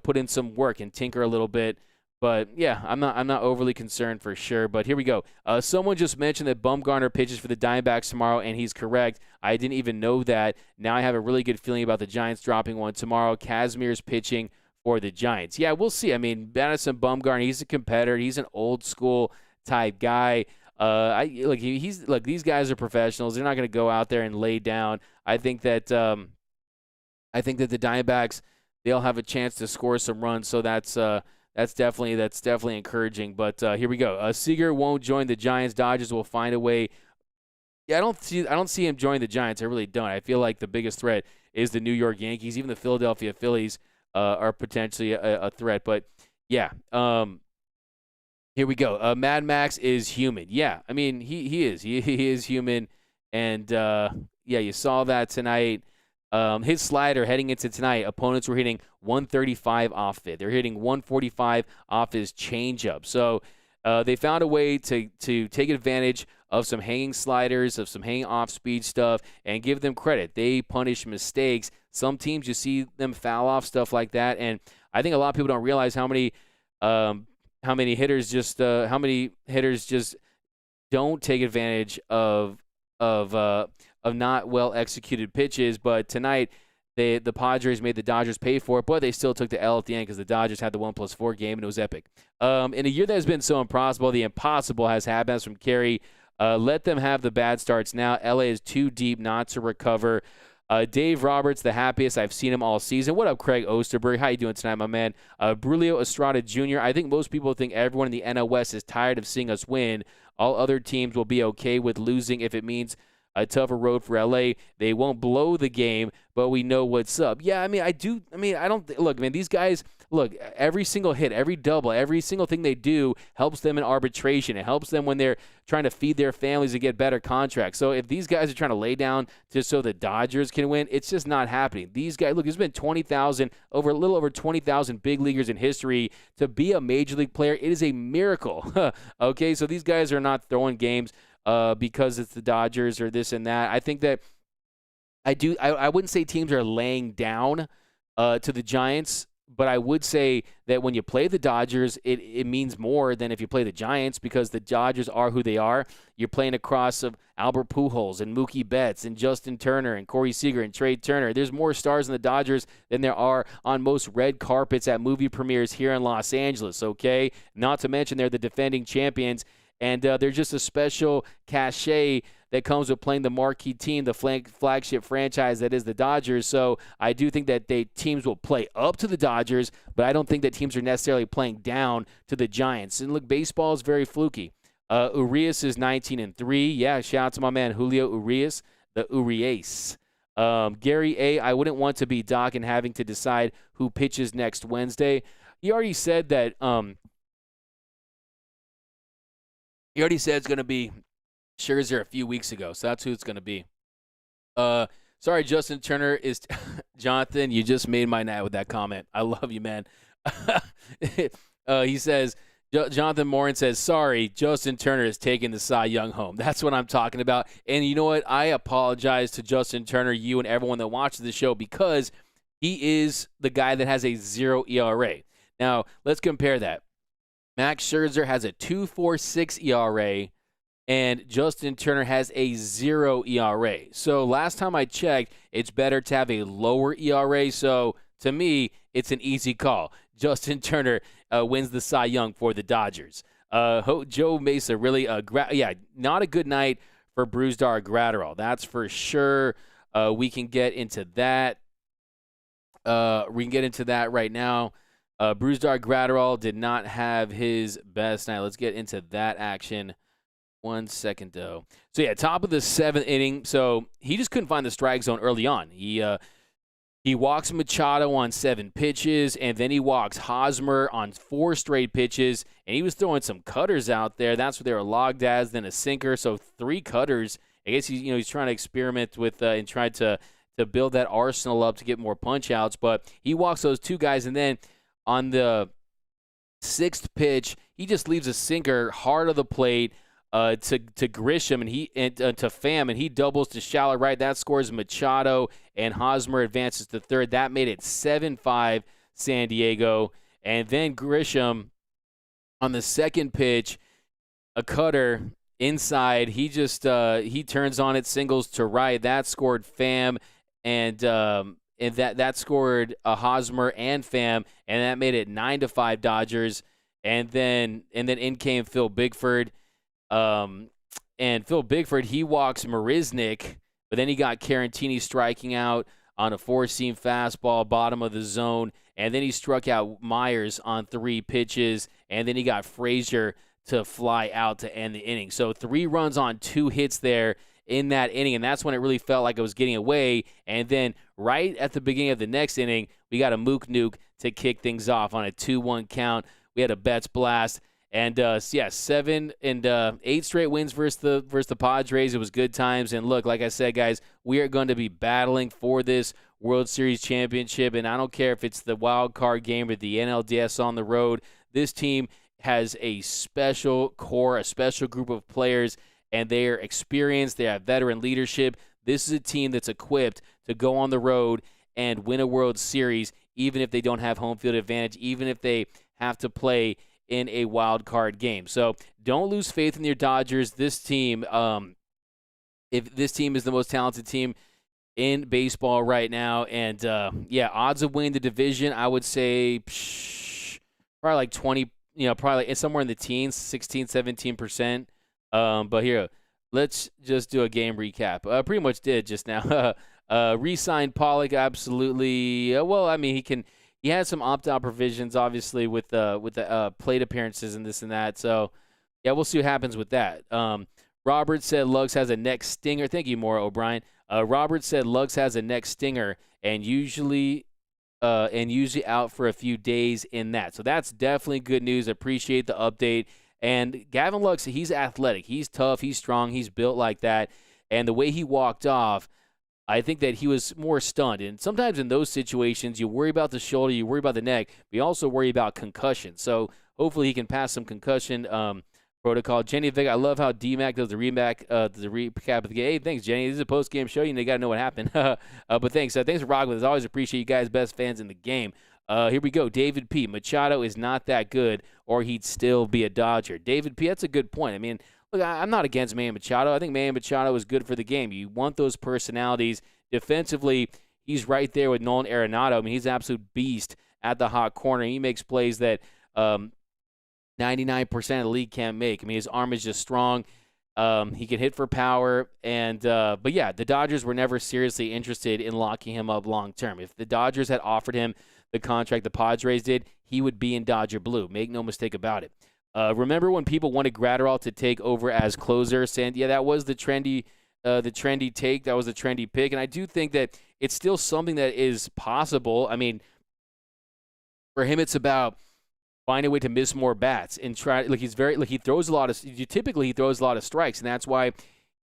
put in some work and tinker a little bit. But yeah, I'm not overly concerned for sure. But here we go. Someone just mentioned that Bumgarner pitches for the Diamondbacks tomorrow, and he's correct. I didn't even know that. Now I have a really good feeling about the Giants dropping one tomorrow. Kazmir's pitching for the Giants. Yeah, we'll see. I mean, Madison Bumgarner, he's a competitor. He's an old school type guy. These guys are professionals. They're not going to go out there and lay down. I think that the Diamondbacks, they'll have a chance to score some runs. So that's definitely encouraging. But here we go. Seager won't join the Giants. Dodgers will find a way. Yeah, I don't see him joining the Giants. I really don't. I feel like the biggest threat is the New York Yankees. Even the Philadelphia Phillies are potentially a threat. But yeah. Here we go. Mad Max is human. Yeah, I mean, he is. He is human. And, yeah, you saw that tonight. His slider heading into tonight, opponents were hitting 135 off it. They're hitting 145 off his changeup. So they found a way to take advantage of some hanging sliders, of some hanging off-speed stuff, and give them credit. They punish mistakes. Some teams, you see them foul off stuff like that. And I think a lot of people don't realize how many hitters just don't take advantage of not well executed pitches. But tonight, the Padres made the Dodgers pay for it, but they still took the L at the end because the Dodgers had the 1+4 game, and it was epic. In a year that has been so impossible, the impossible has happened. That's from Kerry. Let them have the bad starts now. LA is too deep not to recover. Dave Roberts, the happiest I've seen him all season. What up, Craig Osterberg? How you doing tonight, my man? Brulio Estrada Jr., I think most people think everyone in the NL West is tired of seeing us win. All other teams will be okay with losing if it means a tougher road for LA. They won't blow the game, but we know what's up. Yeah, I don't look, man, these guys, look, every single hit, every double, every single thing they do helps them in arbitration. It helps them when they're trying to feed their families and get better contracts. So if these guys are trying to lay down just so the Dodgers can win, it's just not happening. These guys, look, there's been a little over 20,000 big leaguers in history. To be a major league player, it is a miracle. Okay, so these guys are not throwing games because it's the Dodgers or this and that. I think that I wouldn't say teams are laying down to the Giants, but I would say that when you play the Dodgers, it means more than if you play the Giants, because the Dodgers are who they are. You're playing across of Albert Pujols and Mookie Betts and Justin Turner and Corey Seager and Trey Turner. There's more stars in the Dodgers than there are on most red carpets at movie premieres here in Los Angeles, okay? Not to mention they're the defending champions, and they're just a special cachet that comes with playing the marquee team, the flagship franchise that is the Dodgers. So I do think that teams will play up to the Dodgers, but I don't think that teams are necessarily playing down to the Giants. And look, baseball is very fluky. Urias is 19-3. Yeah, shout out to my man Julio Urias, the Urias. Gary A., I wouldn't want to be Doc and having to decide who pitches next Wednesday. He already said that He already said it's going to be Scherzer a few weeks ago, so that's who it's going to be. Sorry, Justin Turner is Jonathan. You just made my night with that comment. I love you, man. He says, Jonathan Morin says, sorry, Justin Turner is taking the Cy Young home. That's what I'm talking about. And you know what? I apologize to Justin Turner, you, and everyone that watches the show because he is the guy that has a 0 ERA. Now, let's compare that. Max Scherzer has a 2.46 ERA. And Justin Turner has a 0 ERA. So last time I checked, it's better to have a lower ERA. So to me, it's an easy call. Justin Turner wins the Cy Young for the Dodgers. Joe Mesa, really, not a good night for Brusdar Graterol. That's for sure. We can get into that. Right now. Brusdar Graterol did not have his best night. Let's get into that action. 1 second, though. So, yeah, top of the 7th inning. So, he just couldn't find the strike zone early on. He walks Machado on 7 pitches, and then he walks Hosmer on 4 straight pitches, and he was throwing some cutters out there. That's what they were logged as, then a sinker. So, 3 cutters. I guess he's trying to experiment with and try to build that arsenal up to get more punch-outs. But he walks those 2 guys, and then on the 6th pitch, he just leaves a sinker hard of the plate. To Grisham and to Pham, and he doubles to shallow right. That scores Machado, and Hosmer advances to third. That made it 7-5 San Diego. And then Grisham on the 2nd pitch, a cutter inside. He just he turns on it, singles to right. That scored Pham, and that scored Hosmer and Pham, and that made it 9-5 Dodgers. And then in came Phil Bigford. And Phil Bigford, he walks Marisnik, but then he got Carantini striking out on a 4-seam fastball, bottom of the zone, and then he struck out Myers on 3 pitches, and then he got Frazier to fly out to end the inning. So 3 runs on 2 hits there in that inning, and that's when it really felt like it was getting away. And then right at the beginning of the next inning, we got a Mook Nuke to kick things off on a 2-1 count. We had a Betts blast. And 7 and 8 straight wins versus the Padres. It was good times. And look, like I said, guys, we are going to be battling for this World Series championship. And I don't care if it's the wild card game or the NLDS on the road. This team has a special core, a special group of players, and they are experienced. They have veteran leadership. This is a team that's equipped to go on the road and win a World Series, even if they don't have home field advantage, even if they have to play in a wild card game. So don't lose faith in your Dodgers. This team, if this team is the most talented team in baseball right now, and odds of winning the division, I would say probably like 20, probably like somewhere in the teens, 16, 17%. But here, let's just do a game recap. Pretty much did just now. Re-signed Pollock, absolutely. He has some opt-out provisions, obviously, with the plate appearances and this and that. So, yeah, we'll see what happens with that. Robert said Lux has a neck stinger. Thank you, Maura O'Brien. Robert said Lux has a neck stinger and usually out for a few days in that. So that's definitely good news. Appreciate the update. And Gavin Lux, he's athletic. He's tough. He's strong. He's built like that. And the way he walked off, I think that he was more stunned. And sometimes in those situations, you worry about the shoulder, you worry about the neck, but you also worry about concussion. So hopefully he can pass some concussion protocol. Jenny Vick, I love how D-Mac does the recap of the game. Hey, thanks, Jenny. This is a post-game show. You got to know what happened. But thanks. Thanks for rocking with us. Always appreciate you guys, best fans in the game. Here we go. David P. Machado is not that good, or he'd still be a Dodger. David P., that's a good point. I mean, look, I'm not against Manny Machado. I think Manny Machado is good for the game. You want those personalities. Defensively, he's right there with Nolan Arenado. I mean, he's an absolute beast at the hot corner. He makes plays that 99% of the league can't make. I mean, his arm is just strong. He can hit for power. But yeah, the Dodgers were never seriously interested in locking him up long term. If the Dodgers had offered him the contract the Padres did, he would be in Dodger blue. Make no mistake about it. Remember when people wanted Graterol to take over as closer? Saying, yeah, that was the trendy take. That was the trendy pick. And I do think that it's still something that is possible. I mean, for him, it's about find a way to miss more bats and try. Like he throws a lot of. Typically, he throws a lot of strikes, and that's why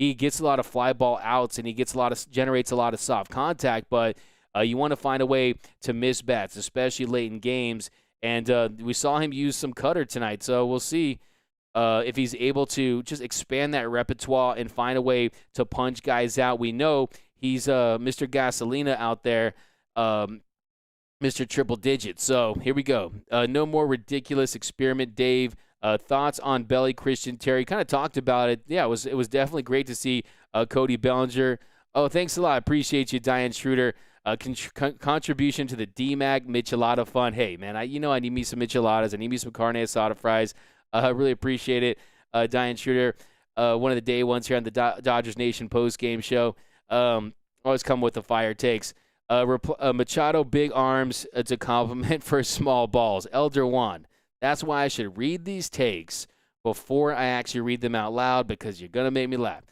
he gets a lot of fly ball outs and he generates a lot of soft contact. But you want to find a way to miss bats, especially late in games. And we saw him use some cutter tonight, so we'll see if he's able to just expand that repertoire and find a way to punch guys out. We know he's Mr. Gasolina out there. Mr. Triple Digit. So here we go. No more ridiculous experiment, Dave. Thoughts on Belly Christian Terry? Kind of talked about it. Yeah, it was definitely great to see Cody Bellinger. Oh, thanks a lot. Appreciate you, Diane Schroeder. Contribution to the DMAC Michelada Fund. Hey, man, I need me some micheladas. I need me some carne asada fries. I really appreciate it. Diane Schroeder, one of the day ones here on the Dodgers Nation post-game show. Always come with the fire takes. Machado, big arms. It's a compliment for small balls. Elder Juan. That's why I should read these takes before I actually read them out loud because you're going to make me laugh.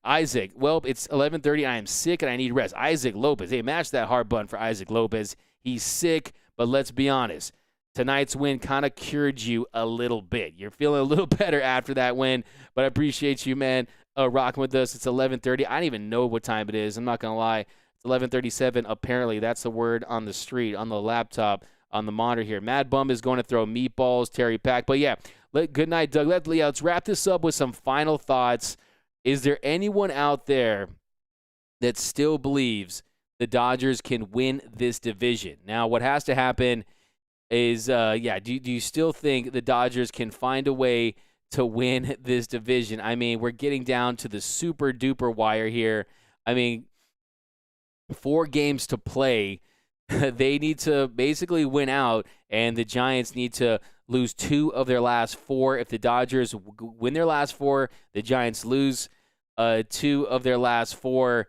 Isaac. Well, it's 11:30. I am sick and I need rest. Isaac Lopez. Hey, match that hard button for Isaac Lopez. He's sick, but let's be honest. Tonight's win kind of cured you a little bit. You're feeling a little better after that win, but I appreciate you, man, rocking with us. It's 11:30. I don't even know what time it is. I'm not going to lie. 11:37. Apparently, that's the word on the street, on the laptop, on the monitor here. Mad Bum is going to throw meatballs, Terry Pack. But yeah, good night, Doug. Let's wrap this up with some final thoughts. Is there anyone out there that still believes the Dodgers can win this division? Now, what has to happen is, do you still think the Dodgers can find a way to win this division? I mean, we're getting down to the super duper wire here. I mean, 4 games to play. They need to basically win out, and the Giants need to lose 2 of their last 4. If the Dodgers win their last 4, the Giants lose 2 of their last 4.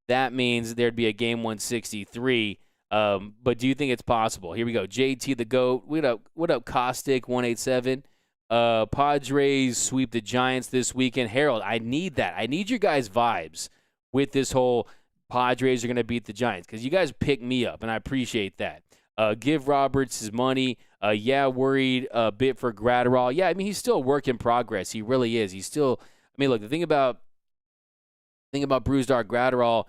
That means there'd be a game 163. But do you think it's possible? Here we go. JT the GOAT. What up, Caustic 187? Padres sweep the Giants this weekend. Harold, I need that. I need your guys' vibes with this whole Padres are going to beat the Giants because you guys pick me up, and I appreciate that. Give Roberts his money. Worried a bit for Gratterall. Yeah, I mean, he's still a work in progress. He really is. He's still – I mean, look, the thing about Bruised Art Gratterall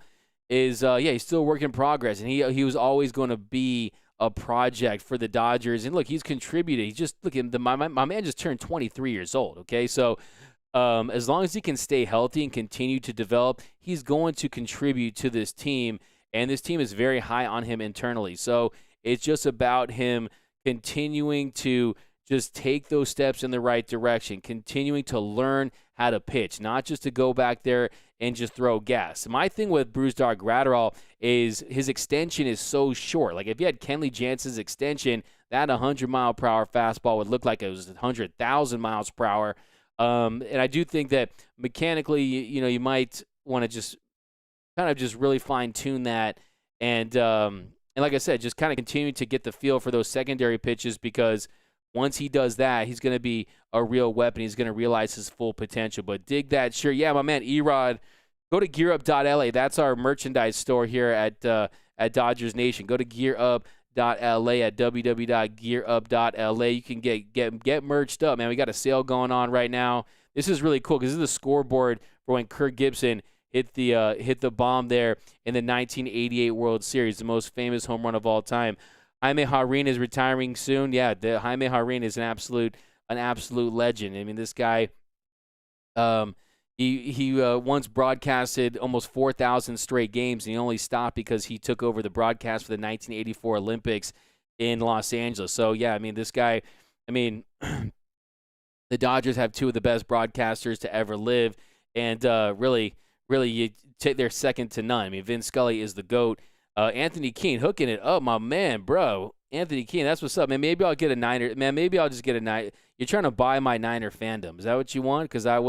is, he's still a work in progress, and he was always going to be a project for the Dodgers. And, look, he's contributed. He's just – look, my man just turned 23 years old, okay? So – as long as he can stay healthy and continue to develop, he's going to contribute to this team, and this team is very high on him internally. So it's just about him continuing to just take those steps in the right direction, continuing to learn how to pitch, not just to go back there and just throw gas. My thing with Bruce Dog Gratterall is his extension is so short. Like if you had Kenley Jansen's extension, that 100-mile-per-hour fastball would look like it was 100,000 miles per hour. And I do think that mechanically, you might want to just kind of just really fine-tune that. And like I said, just kind of continue to get the feel for those secondary pitches because once he does that, he's going to be a real weapon. He's going to realize his full potential. But dig that. Sure, yeah, my man, Erod, go to gearup.la. That's our merchandise store here at Dodgers Nation. Go to gearup.la at www.gearup.la. You can get merched up, man. We got a sale going on right now. This is really cool because this is the scoreboard for when Kirk Gibson hit the bomb there in the 1988 World Series, the most famous home run of all time. Jaime Jarrín is retiring soon. Yeah, Jaime Jarrín is an absolute legend. I mean, this guy, he once broadcasted almost 4,000 straight games, and he only stopped because he took over the broadcast for the 1984 Olympics in Los Angeles. So, yeah, I mean, this guy, I mean, the Dodgers have 2 of the best broadcasters to ever live, and really, they're second to none. I mean, Vin Scully is the GOAT. Anthony Keene hooking it up, my man, bro. Anthony Keene, that's what's up, man. Maybe I'll get a Niner. Man, maybe I'll just get a Niner. You're trying to buy my Niner fandom. Is that what you want? Because I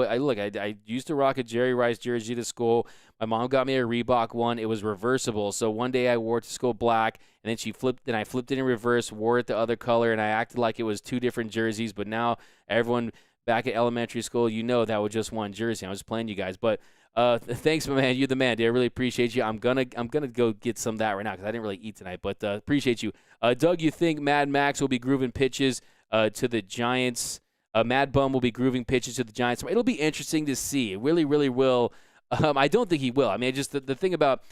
used to rock a Jerry Rice jersey to school. My mom got me a Reebok one. It was reversible. So one day I wore it to school black, and then I flipped it in reverse, wore it the other color, and I acted like it was 2 different jerseys. But now everyone back at elementary school, that was just one jersey. I was playing you guys, but. Thanks, my man. You're the man, dude. I really appreciate you. I'm gonna go get some of that right now because I didn't really eat tonight, but appreciate you. Doug, you think Mad Max will be grooving pitches to the Giants. Mad Bum will be grooving pitches to the Giants. It'll be interesting to see. It really, really will. I don't think he will. I mean, just the thing about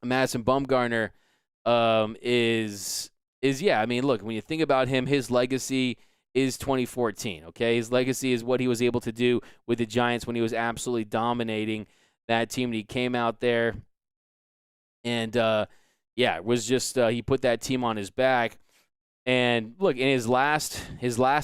Madison Bumgarner is yeah. I mean, look, when you think about him, his legacy is 2014. Okay, his legacy is what he was able to do with the Giants when he was absolutely dominating that team. And he came out there, and it was just he put that team on his back. And look, in his last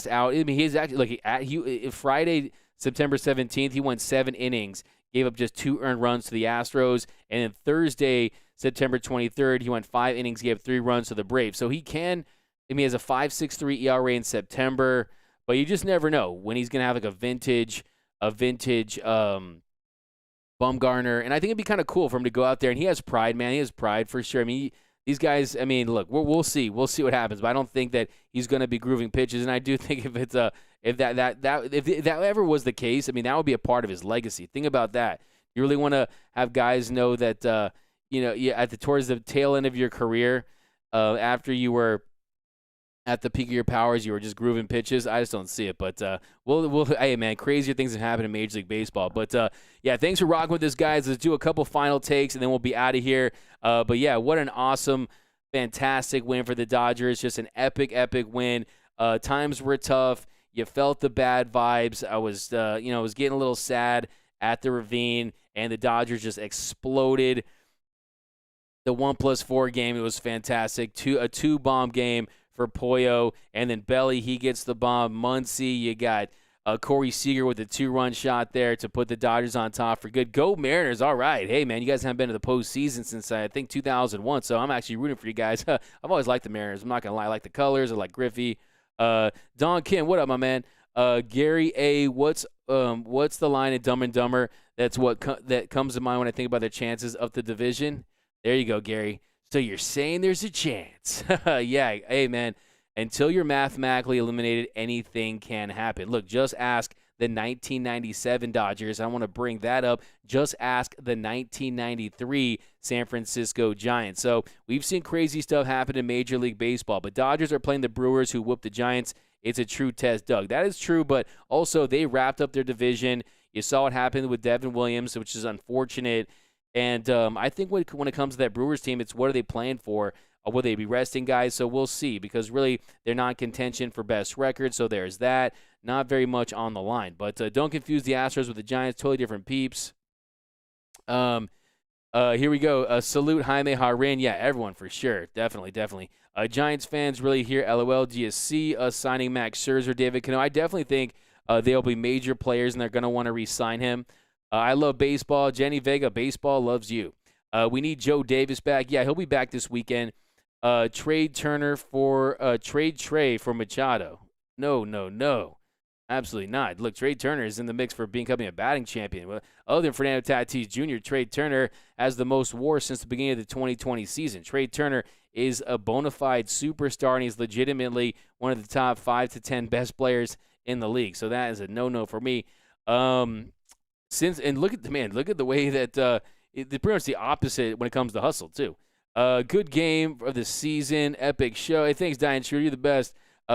out, I mean, he's actually he Friday, September 17th, he went 7 innings, gave up just 2 earned runs to the Astros, and then Thursday, September 23rd, he went 5 innings, gave 3 runs to the Braves. So he can, I mean, he has a 5.63 ERA in September, but you just never know when he's gonna have like a vintage Bumgarner, and I think it'd be kind of cool for him to go out there, and he has pride, man. He has pride for sure. I mean. These guys, I mean, look, we'll see. We'll see what happens, but I don't think that he's going to be grooving pitches. And I do think if that ever was the case, I mean, that would be a part of his legacy. Think about that. You really want to have guys know that towards the tail end of your career, after you were at the peak of your powers, you were just grooving pitches. I just don't see it. But hey, man, crazier things have happened in Major League Baseball. But thanks for rocking with this, guys. Let's do a couple final takes, and then we'll be out of here. But what an awesome, fantastic win for the Dodgers. Just an epic win. Times were tough. You felt the bad vibes. I was getting a little sad at the Ravine, and the Dodgers just exploded. The 1+4 game, it was fantastic. A 2-bomb game for Pollo, and then Belly, he gets the bomb. Muncy, you got Corey Seager with a 2-run shot there to put the Dodgers on top for good. Go Mariners, all right. Hey, man, you guys haven't been to the postseason since, I think, 2001, so I'm actually rooting for you guys. I've always liked the Mariners. I'm not going to lie. I like the colors. I like Griffey. Don Kim, what up, my man? Gary A., what's the line in Dumb and Dumber? That's that comes to mind when I think about the chances of the division. There you go, Gary. So you're saying there's a chance. Yeah, hey, man, until you're mathematically eliminated, anything can happen. Look, just ask the 1997 Dodgers. I want to bring that up. Just ask the 1993 San Francisco Giants. So we've seen crazy stuff happen in Major League Baseball, but Dodgers are playing the Brewers, who whooped the Giants. It's a true test, Doug. That is true, but also they wrapped up their division. You saw what happened with Devin Williams, which is unfortunate. And I think when it comes to that Brewers team, it's what are they playing for? Will they be resting guys? So we'll see, because really they're not in contention for best record, so there's that. Not very much on the line. But don't confuse the Astros with the Giants. Totally different peeps. Here we go. Salute Jaime Harin. Yeah, everyone for sure. Definitely. Giants fans really here. LOL. Do you see us signing Max Scherzer, David Cano? I definitely think they'll be major players, and they're going to want to re-sign him. I love baseball. Jenny Vega, baseball loves you. We need Joe Davis back. Yeah, he'll be back this weekend. Trade Turner for trade Trey for Machado. No. Absolutely not. Look, Trey Turner is in the mix for becoming a batting champion. Well, other than Fernando Tatis Jr., Trey Turner has the most WAR since the beginning of the 2020 season. Trey Turner is a bona fide superstar, and he's legitimately one of the top 5 to 10 best players in the league. So that is a no-no for me. Look at the way that it's pretty much the opposite when it comes to hustle too. Good game of the season, epic show. Hey, thanks, Diane Schroeder. You're the best.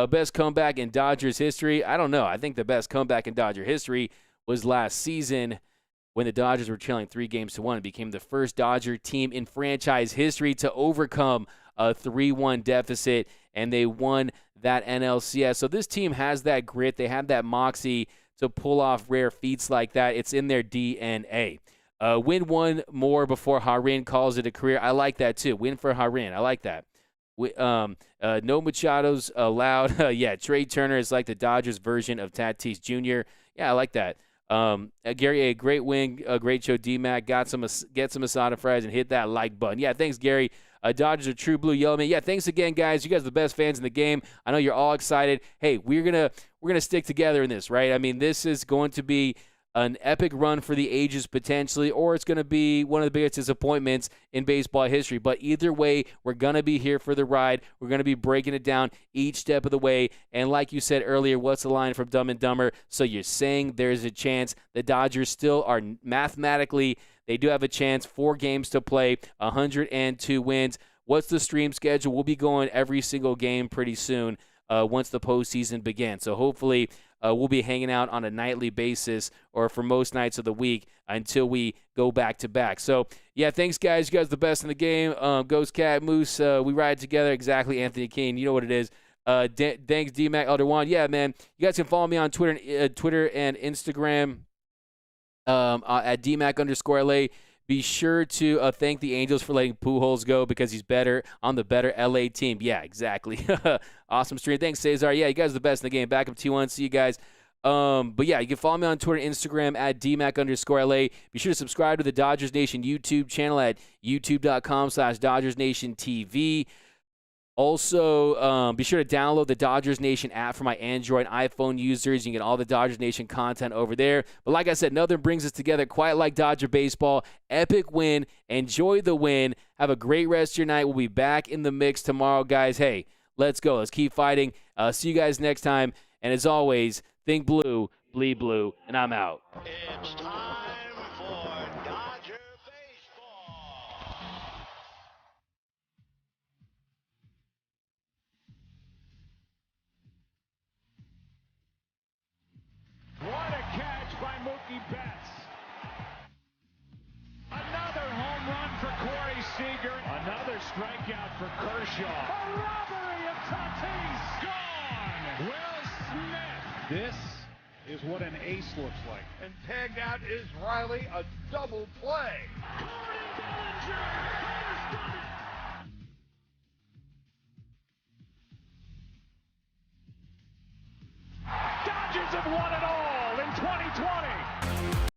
Best comeback in Dodgers history. I don't know. I think the best comeback in Dodger history was last season when the Dodgers were trailing 3-1 and became the first Dodger team in franchise history to overcome a 3-1 deficit, and they won that NLCS. So this team has that grit. They have that moxie to pull off rare feats like that. It's in their DNA. Win one more before Harin calls it a career. I like that too. Win for Harin. I like that. No Machados allowed. Yeah, Trey Turner is like the Dodgers version of Tatis Jr. Yeah, I like that. Gary, a great win, a great show. D-Mac get some Asada fries and hit that like button. Yeah, thanks, Gary. Dodgers are true blue, yellow man. Yeah, thanks again, guys. You guys are the best fans in the game. I know you're all excited. Hey, we're gonna stick together in this, right? I mean, this is going to be an epic run for the ages potentially, or it's going to be one of the biggest disappointments in baseball history. But either way, we're going to be here for the ride. We're going to be breaking it down each step of the way. And like you said earlier, what's the line from Dumb and Dumber? So you're saying there's a chance the Dodgers still are mathematically, they do have a chance, 4 games to play, 102 wins. What's the stream schedule? We'll be going every single game pretty soon. once the postseason begins. So hopefully we'll be hanging out on a nightly basis or for most nights of the week until we go back to back. So, yeah, thanks, guys. You guys are the best in the game. Ghost Cat, Moose, we ride together. Exactly, Anthony Kane. You know what it is. Thanks, D-Mac, Elder Juan. Yeah, man. You guys can follow me on Twitter and Instagram at DMAC_LA. Be sure to thank the Angels for letting Pujols go because he's better on the better LA team. Yeah, exactly. Awesome stream. Thanks, Cesar. Yeah, you guys are the best in the game. Back up 2-1. See you guys. But yeah, you can follow me on Twitter and Instagram at DMAC_LA. Be sure to subscribe to the Dodgers Nation YouTube channel at youtube.com/DodgersNationTV. Also, be sure to download the Dodgers Nation app for my Android and iPhone users. You can get all the Dodgers Nation content over there. But like I said, nothing brings us together quite like Dodger baseball. Epic win. Enjoy the win. Have a great rest of your night. We'll be back in the mix tomorrow, guys. Hey, let's go. Let's keep fighting. See you guys next time. And as always, think blue, bleed blue, and I'm out. It's time for Dodger baseball. What a catch by Mookie Betts. Another home run for Corey Seager. Another strikeout for Kershaw. A robbery of Tatis. Gone. Will Smith. This is what an ace looks like. And tagged out is Riley, a double play. Cody Bellinger has done it. Dodgers have won it all in 2020.